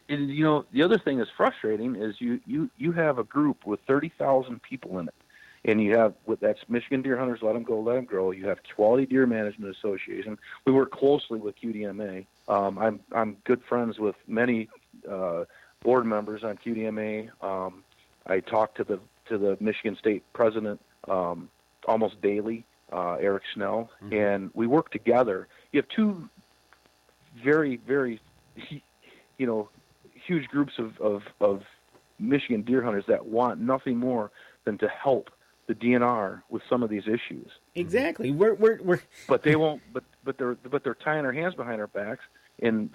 And the other thing that's frustrating is you have a group with 30,000 people in it, and you have that's Michigan Deer Hunters Let Them Go, Let Them Grow. You have Quality Deer Management Association. We work closely with QDMA. I'm good friends with many board members on QDMA. I talk to the Michigan State president almost daily, Eric Snell, and we work together. You have 2 very, very, huge groups of Michigan deer hunters that want nothing more than to help the DNR with some of these issues. Exactly. We're but they won't. But they're tying their hands behind our backs, and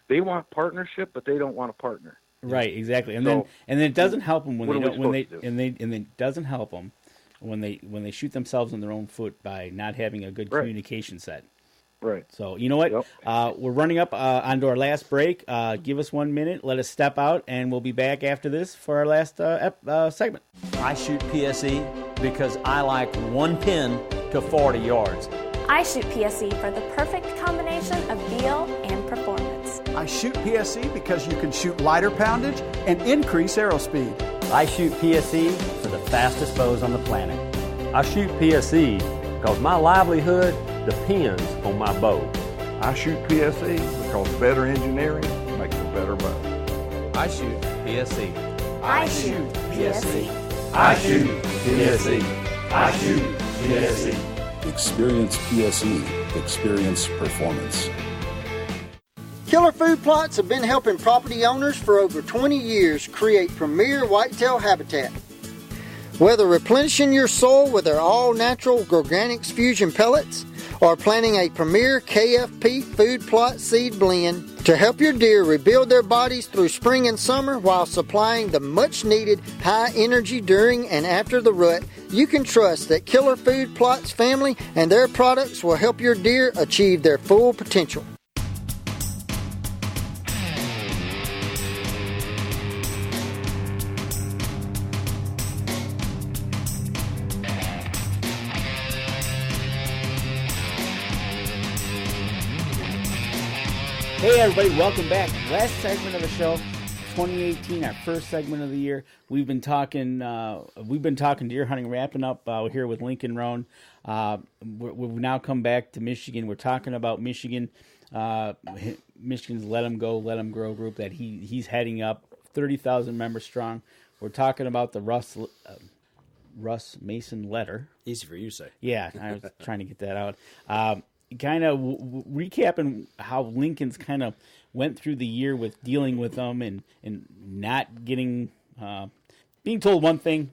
they want partnership, but they don't want a partner. Right. Exactly. And then it doesn't help them when it doesn't help them when they shoot themselves in their own foot by not having a good communication set. Right. So, you know what? Yep. We're running up onto our last break. Give us 1 minute. Let us step out, and we'll be back after this for our last segment. I shoot PSE because I like 1 pin to 40 yards. I shoot PSE for the perfect combination of feel and performance. I shoot PSE because you can shoot lighter poundage and increase arrow speed. I shoot PSE for the fastest bows on the planet. I shoot PSE because my livelihood depends on my bow. I shoot PSE because better engineering makes a better bow. I shoot PSE. I shoot PSE. I shoot PSE. I shoot PSE. Experience PSE. Experience performance. Killer Food Plots have been helping property owners for over 20 years create premier whitetail habitat. Whether replenishing your soil with their all-natural Organics Fusion pellets or planting a premier KFP food plot seed blend to help your deer rebuild their bodies through spring and summer while supplying the much-needed high energy during and after the rut, you can trust that Killer Food Plots family and their products will help your deer achieve their full potential. Hey everybody, welcome back. Last segment of the show, 2018, our first segment of the year. We've been talking deer hunting, wrapping up here with Lincoln Rohn. We've now come back to Michigan. We're talking about Michigan, Michigan's Let 'em Go, Let 'em Grow group that he's heading up, 30,000 members strong. We're talking about the Russ Mason letter. Easy for you to say. Yeah, I was trying to get that out. Kind of recapping how Lincoln's kind of went through the year with dealing with them and not getting being told one thing,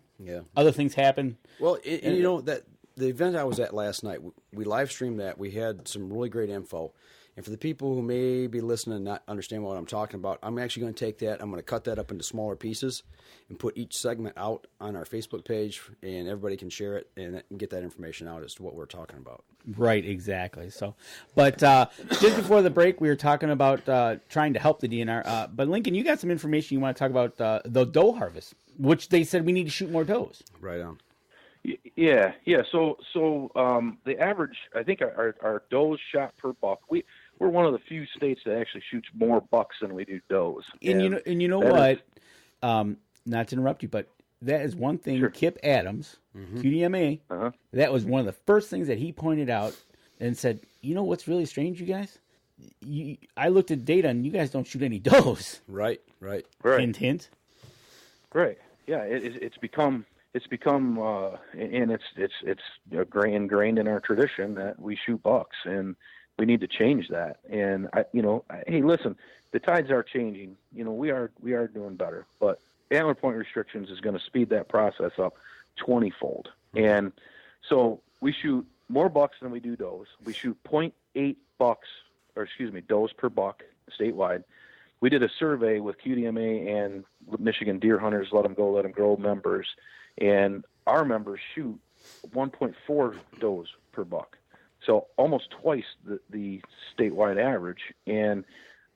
other things happen. Well, you know that the event I was at last night, we live streamed that. We had some really great info, and for the people who may be listening and not understand what I'm talking about, I'm actually going to take that. I'm going to cut that up into smaller pieces and put each segment out on our Facebook page, and everybody can share it and get that information out as to what we're talking about. Right, exactly. So, but just before the break, we were talking about trying to help the DNR. But Lincoln, you got some information you want to talk about the doe harvest, which they said we need to shoot more does. Right on. Yeah. So the average, I think, our does shot per buck. We're one of the few states that actually shoots more bucks than we do does. And you know what? Not to interrupt you, but that is one thing. Sure. Kip Adams, QDMA, that was one of the first things that he pointed out and said, you know what's really strange, you guys? I looked at data and you guys don't shoot any does. Right. Hint, hint. Right. Yeah. It's become and it's ingrained in our tradition that we shoot bucks, and we need to change that. And hey, listen, the tides are changing. We are doing better, but antler point restrictions is going to speed that process up 20-fold. And so we shoot more bucks than we do does. We shoot 0.8 does per buck statewide. We did a survey with QDMA and Michigan Deer Hunters, Let 'em Go, Let 'em Grow members, and our members shoot 1.4 does per buck. So almost twice the statewide average. And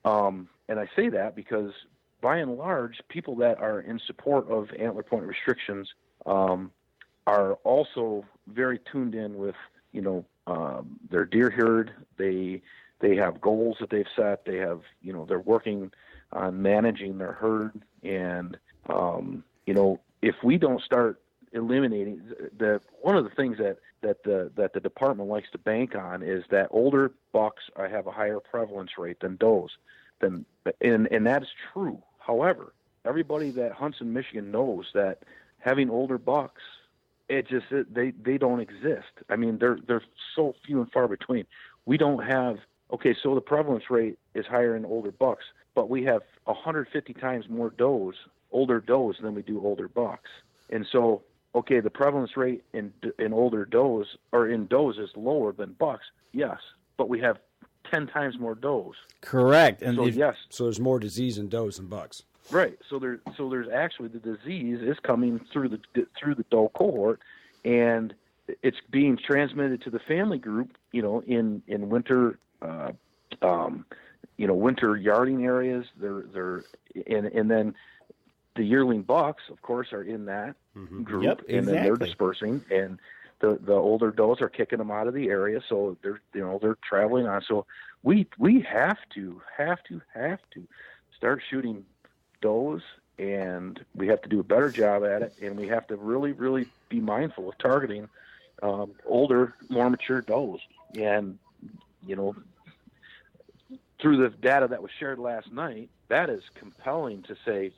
I say that because by and large, people that are in support of antler point restrictions are also very tuned in with, their deer herd. They have goals that they've set. They have, they're working on managing their herd. And, if we don't start eliminating one of the things that the department likes to bank on is that older bucks have a higher prevalence rate than does. And that is true. However, everybody that hunts in Michigan knows that having older bucks, they don't exist. I mean, they're so few and far between. We don't have. Okay, so the prevalence rate is higher in older bucks, but we have 150 times more older does than we do older bucks. And so, okay, the prevalence rate in older does or in does is lower than bucks, yes, but we have 10 times more does. Correct. And so there's more disease in does than bucks. Right. So there's actually the disease is coming through the doe cohort, and it's being transmitted to the family group. In winter, winter yarding areas. And then the yearling bucks, of course, are in that group, yep, exactly. And then they're dispersing and. The older does are kicking them out of the area, so they're traveling on. So we have to start shooting does, and we have to do a better job at it, and we have to really, really be mindful of targeting older, more mature does. And through the data that was shared last night, that is compelling to say.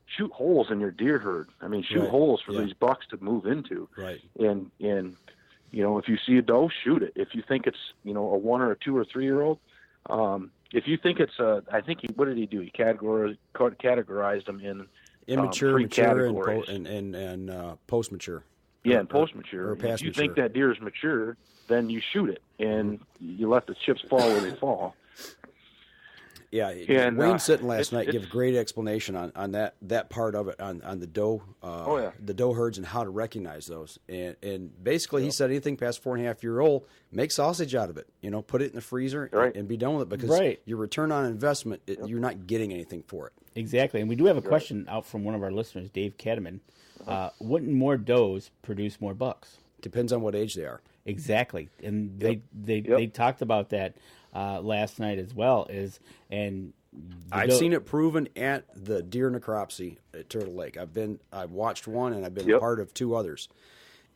Shoot holes in your deer herd. I mean, shoot holes for these bucks to move into. Right. And if you see a doe, shoot it. If you think it's, a 1 or a 2 or 3 year old, if you think it's I think what did he do? He categorized them in immature, 3 mature, categories. and post mature. Yeah, and post mature. If you think that deer is mature, then you shoot it, and you let the chips fall where they fall. Yeah, and Wayne Sitton last night gave a great explanation on that part of it on the doe, the doe herds and how to recognize those. And basically, he said anything past 4.5-year-old, make sausage out of it. Put it in the freezer and be done with it, because your return on investment, you're not getting anything for it. Exactly, and we do have a question out from one of our listeners, Dave Cademan. Wouldn't more does produce more bucks? Depends on what age they are. Exactly, and they talked about that last night as well. I've seen it proven at the deer necropsy at Turtle Lake. I've watched one, and I've been a part of 2 others,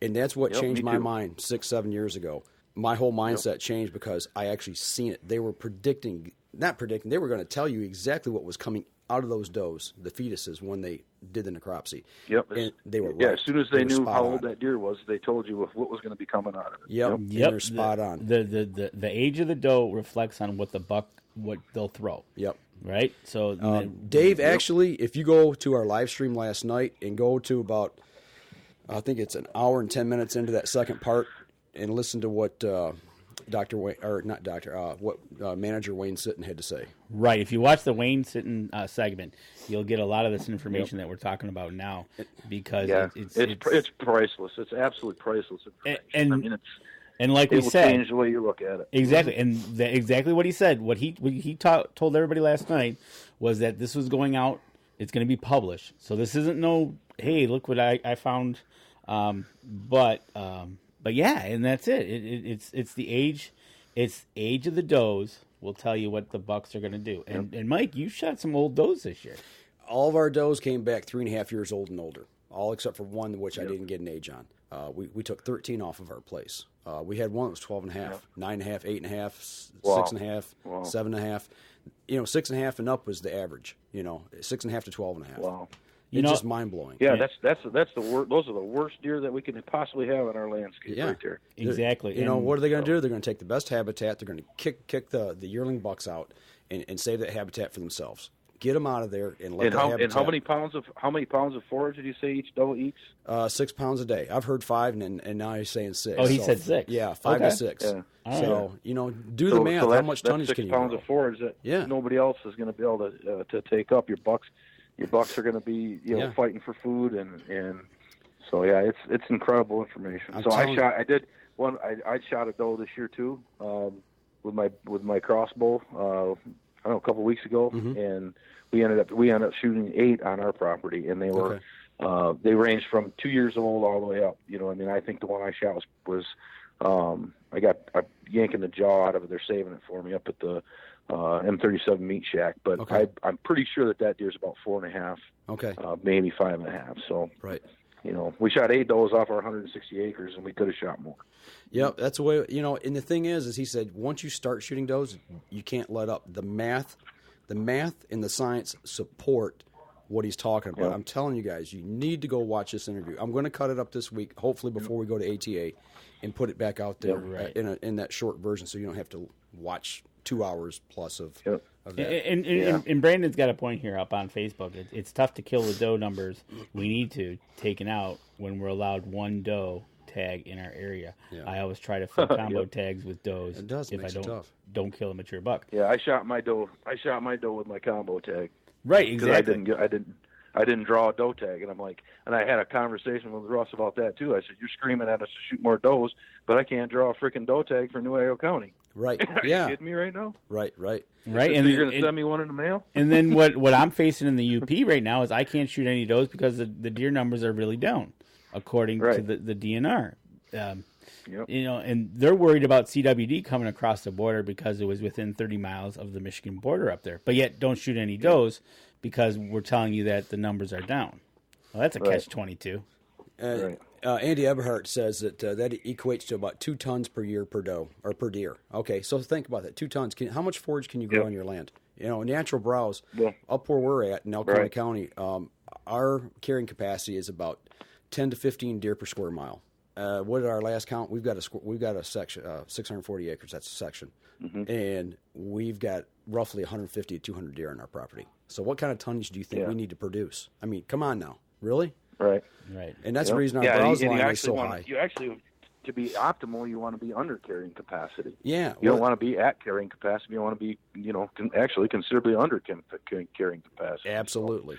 and that's what changed my mind 6-7 years ago. My whole mindset changed because I actually seen it. They were they were going to tell you exactly what was coming out of those does, the fetuses, when they did the necropsy. Yep. And they were as soon as they knew how old that deer was, they told you what was going to be coming out of it. Yep. They're spot on. The age of the doe reflects on what what they'll throw. Yep. Right? So Dave, actually, if you go to our live stream last night and go to about, I think it's an hour and 10 minutes into that second part, and listen to what Manager Wayne Sitton had to say. Right. If you watch the Wayne Sitton segment, you'll get a lot of this information that we're talking about now, because it's priceless. It's absolutely priceless information. And like it we will said, change the way you look at it. Exactly, and exactly what he said. What he told everybody last night was that this was going out. It's going to be published. So this isn't no, hey, look what I found. But yeah, and that's it. It's the age. It's age of the does will tell you what the bucks are going to do. And Mike, you shot some old does this year. All of our does came back 3.5 years old and older. All except for one, which I didn't get an age on. We took 13 off of our place. We had one that was 12.5, 9.5, 8.5, 6.5, 7.5. 6.5 and up was the average. 6.5 to 12.5. Wow. It's just mind blowing. Yeah, that's the worst. Those are the worst deer that we can possibly have in our landscape right there. Exactly. What are they going to do? They're going to take the best habitat. They're going to kick the yearling bucks out and save that habitat for themselves. Get them out of there and let the habitat. And how many pounds of forage did you say each doe eats? 6 pounds a day. I've heard 5, and now he's saying 6. Oh, he said 6. Yeah, 5 to 6. Yeah. So do the math. How much tonnage can you grow? 6 pounds of forage that nobody else is going to be able to take up. Your bucks are going to be fighting for food, and so it's incredible information. I shot a doe this year too with my crossbow. A couple of weeks ago, and we ended up shooting 8 on our property, and they were they ranged from 2 years old all the way up. I think the one I shot was I got yanking the jaw out of it. They're saving it for me up at the M37 meat shack, but I'm pretty sure that deer's about 4.5, maybe 5.5. So we shot 8 does off our 160 acres, and we could have shot more. Yep, that's the way. And the thing is he said once you start shooting does, you can't let up. The math and the science support what he's talking about. I'm telling you guys, you need to go watch this interview. I'm going to cut it up this week, hopefully before we go to ATA, and put it back out there in that short version, so you don't have to watch 2 hours plus of that. And Brandon's got a point here up on Facebook. It's tough to kill the doe numbers we need to taken out when we're allowed one doe tag in our area. I always try to fill combo tags with does. It does. If I don't kill a mature buck. Yeah, I shot my doe with my combo tag. Right, exactly. I didn't draw a doe tag, and I had a conversation with Russ about that too. I said, "You're screaming at us to shoot more does, but I can't draw a freaking doe tag for New Idaho County." Right. Are you kidding me right now? Right. And you're going to send me one in the mail? And then what I'm facing in the UP right now is I can't shoot any does because the deer numbers are really down, according to the DNR. And they're worried about CWD coming across the border because it was within 30 miles of the Michigan border up there. But yet, don't shoot any does because we're telling you that the numbers are down. Well, that's a catch-22. Andy Eberhardt says that equates to about 2 tons per year per doe or per deer. Okay, so think about that. 2 tons. How much forage can you grow on your land? Natural browse up where we're at in Elkhorn County, our carrying capacity is about 10 to 15 deer per square mile. what did our last count? We've got a section, 640 acres. That's a section, and we've got roughly 150 to 200 deer on our property. So what kind of tonnage do you think we need to produce? I mean, come on now, really? Right. And that's the reason our browse line is so high. You actually, to be optimal, you want to be under carrying capacity. Yeah. You don't want to be at carrying capacity. You want to be, actually considerably under carrying capacity. Absolutely.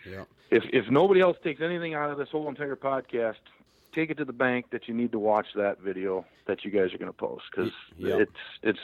So, yeah. If nobody else takes anything out of this whole entire podcast, take it to the bank that you need to watch that video that you guys are going to post, because it's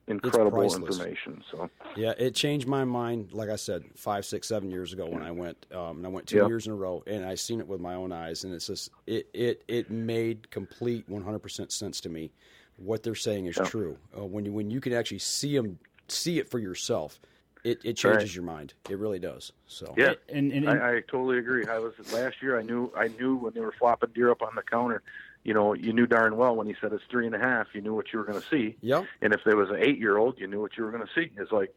incredible information. So yeah, it changed my mind. Like I said, 5, 6, 7 years ago when I went, and I went 2 years in a row, and I seen it with my own eyes, and it's just it made complete 100% sense to me. What they're saying is true. When you can actually see it for yourself, it changes your mind. It really does. So yeah, and I totally agree. Last year. I knew when they were flopping deer up on the counter. You knew darn well when he said it's 3.5. You knew what you were going to see. Yep. And if there was an 8-year-old, you knew what you were going to see. It's like,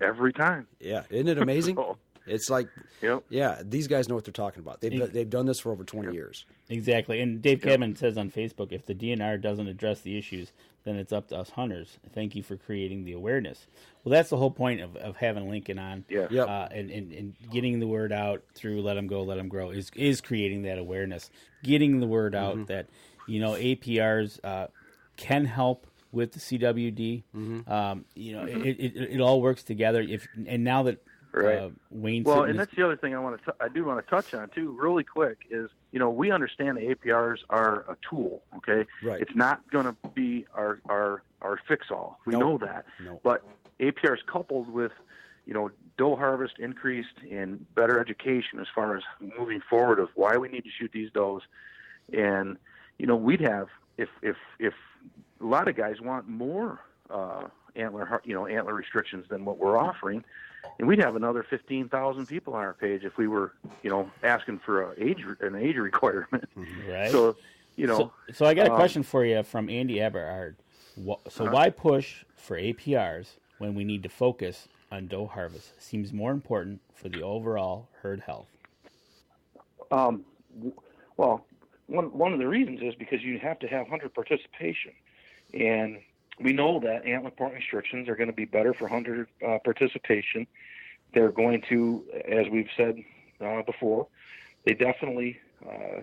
every time. Yeah, isn't it amazing? So, it's like, these guys know what they're talking about. They've done this for over 20 years. Exactly. And Dave Cadman says on Facebook, if the DNR doesn't address the issues, then it's up to us hunters. Thank you for creating the awareness. Well, that's the whole point of having Lincoln on. Yeah. And getting the word out through Let 'em Go, Let 'em Grow is creating that awareness. Getting the word out that, APRs can help with the CWD. It all works together. Now that Wayne. Well, and that's the other thing I do want to touch on too, really quick, is we understand the APRs are a tool. Okay, right. It's not going to be our fix all. We know that, but APRs coupled with doe harvest increased and better education as far as moving forward of why we need to shoot these does, and we'd have if a lot of guys want more antler restrictions than what we're offering. And we'd have another 15,000 people on our page if we were, asking for an age requirement. Right. So, So I got a question for you from Andy Eberhard. So why push for APRs when we need to focus on doe harvest? Seems more important for the overall herd health. Well, one of the reasons is because you have to have hunter participation, and we know that antler point restrictions are going to be better for hunter participation. They're going to, as we've said before, they definitely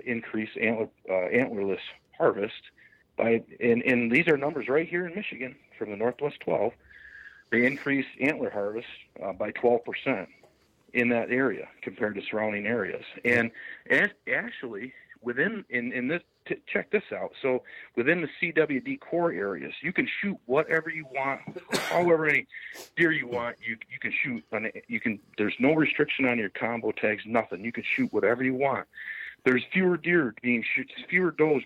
increase antlerless harvest and these are numbers right here in Michigan from the Northwest 12. They increase antler harvest by 12% in that area compared to surrounding areas. And actually, in this, check this out. So within the CWD core areas, you can shoot whatever you want, however many deer you want. You can shoot. There's no restriction on your combo tags. Nothing. You can shoot whatever you want. There's fewer does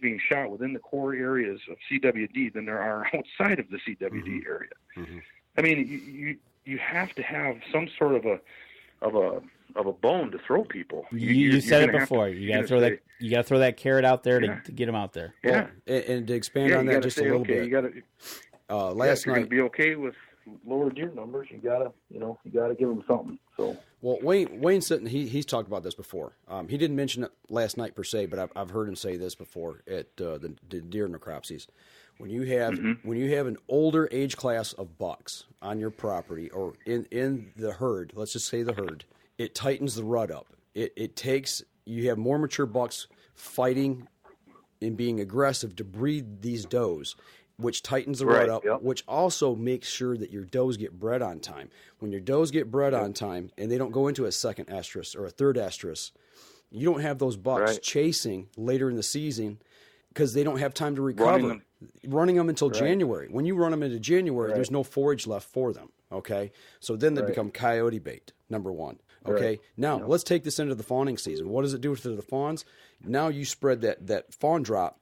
being shot within the core areas of CWD than there are outside of the CWD area. Mm-hmm. I mean, you have to have some sort of a bone to throw people. You said it before. You got to throw that carrot out there to get them out there. Yeah, and to expand on that just a little bit. You got to. Last night, to be okay with lower deer numbers, you gotta give them something. So. Well, Wayne Sitton, he's talked about this before. He didn't mention it last night per se, but I've heard him say this before at the deer necropsies. When you have an older age class of bucks on your property or in the herd, let's just say the herd, it tightens the rut up. You have more mature bucks fighting and being aggressive to breed these does, which tightens the rut up, which also makes sure that your does get bred on time. When your does get bred on time and they don't go into a second estrus or a third estrus, you don't have those bucks chasing later in the season because they don't have time to recover. Running them until January. When you run them into January, there's no forage left for them. Okay? So then they become coyote bait, number one. Okay? Now, let's take this into the fawning season. What does it do to the fawns? Now you spread that fawn drop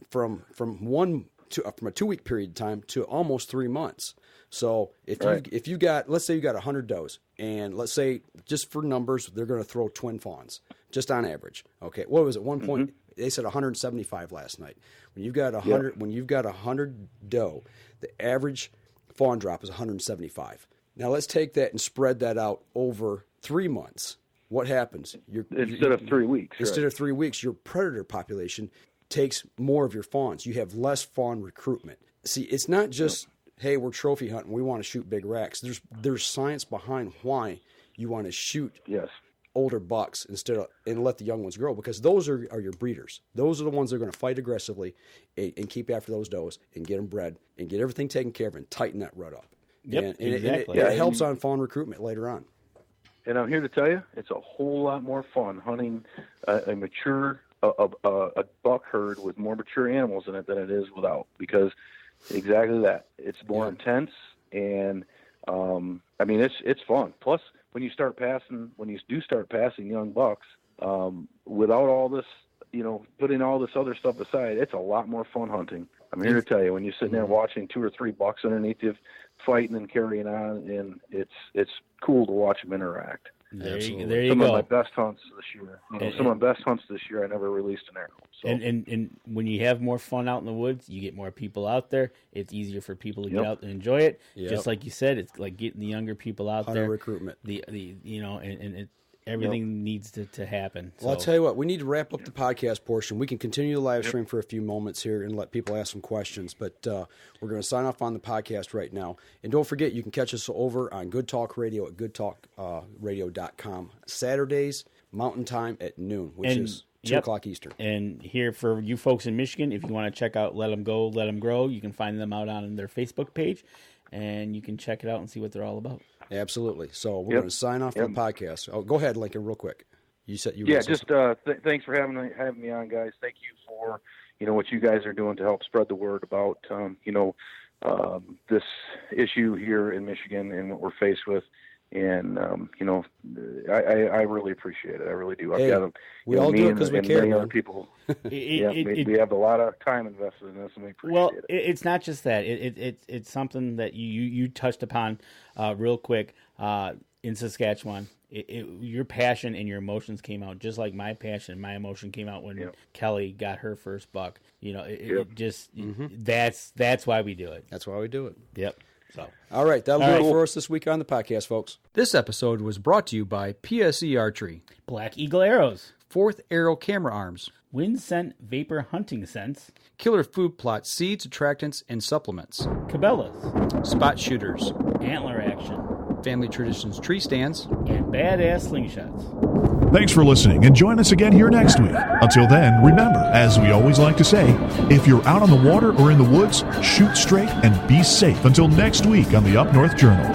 from a 2-week period of time to almost 3 months. So if you got, let's say you got 100 does, and let's say just for numbers, they're going to throw twin fawns just on average. Okay, what was it? One point they said 175 last night. When you've got 100 doe, the average fawn drop is 175. Now let's take that and spread that out over 3 months. What happens? Instead of 3 weeks. Instead of 3 weeks, your predator population takes more of your fawns. You have less fawn recruitment. See, it's not just, hey, we're trophy hunting, we want to shoot big racks. There's science behind why you want to shoot older bucks and let the young ones grow, because those are your breeders. Those are the ones that are going to fight aggressively and keep after those does and get them bred and get everything taken care of and tighten that rut up. Yep, and exactly. It helps on fawn recruitment later on. And I'm here to tell you, it's a whole lot more fun hunting a mature a buck herd with more mature animals in it than it is without, because exactly that. It's more intense, and I mean it's fun. Plus, when you do start passing young bucks, without all this, putting all this other stuff aside, it's a lot more fun hunting. I'm here to tell you, when you're sitting there watching 2 or 3 bucks underneath you fighting and carrying on, and it's cool to watch them interact. There you Some go. of my best hunts this year. Some of my best hunts this year, I never released an arrow. So. And when you have more fun out in the woods, you get more people out there. It's easier for people to get out and enjoy it. Just like you said, it's like getting the younger people out there. Recruitment. Everything needs to happen. Well, I'll tell you what, we need to wrap up the podcast portion. We can continue the live stream for a few moments here and let people ask some questions, but we're going to sign off on the podcast right now. And don't forget, you can catch us over on Good Talk Radio at goodtalkradio.com. Saturdays, Mountain Time at noon, which is 2 o'clock Eastern. And here for you folks in Michigan, if you want to check out Let 'Em Go, Let 'Em Grow, you can find them out on their Facebook page, and you can check it out and see what they're all about. Absolutely. So we're going to sign off the podcast. Oh, go ahead, Lincoln, real quick. You said you. Just thanks for having me on, guys. Thank you for what you guys are doing to help spread the word about this issue here in Michigan and what we're faced with. And I really appreciate it. I really do. Hey, we all do it because we care. Many other people. We have a lot of time invested in this, and we appreciate it. It's not just that. It's something that you touched upon real quick in Saskatchewan. Your passion and your emotions came out just like my passion and my emotion came out when Kelly got her first buck. That's why we do it. That's why we do it. Yep. So, all right, that'll do it for us this week on the podcast, folks. This episode was brought to you by PSE Archery, Black Eagle Arrows, Fourth Arrow Camera Arms, Wind Scent Vapor Hunting Scents, Killer Food Plot Seeds, Attractants, and Supplements, Cabela's, Spot Shooters, Antler Action, Family Traditions Tree Stands, and Badass Slingshots. Thanks for listening, and join us again here next week. Until then, remember, as we always like to say, if you're out on the water or in the woods, shoot straight and be safe. Until next week on the Up North Journal.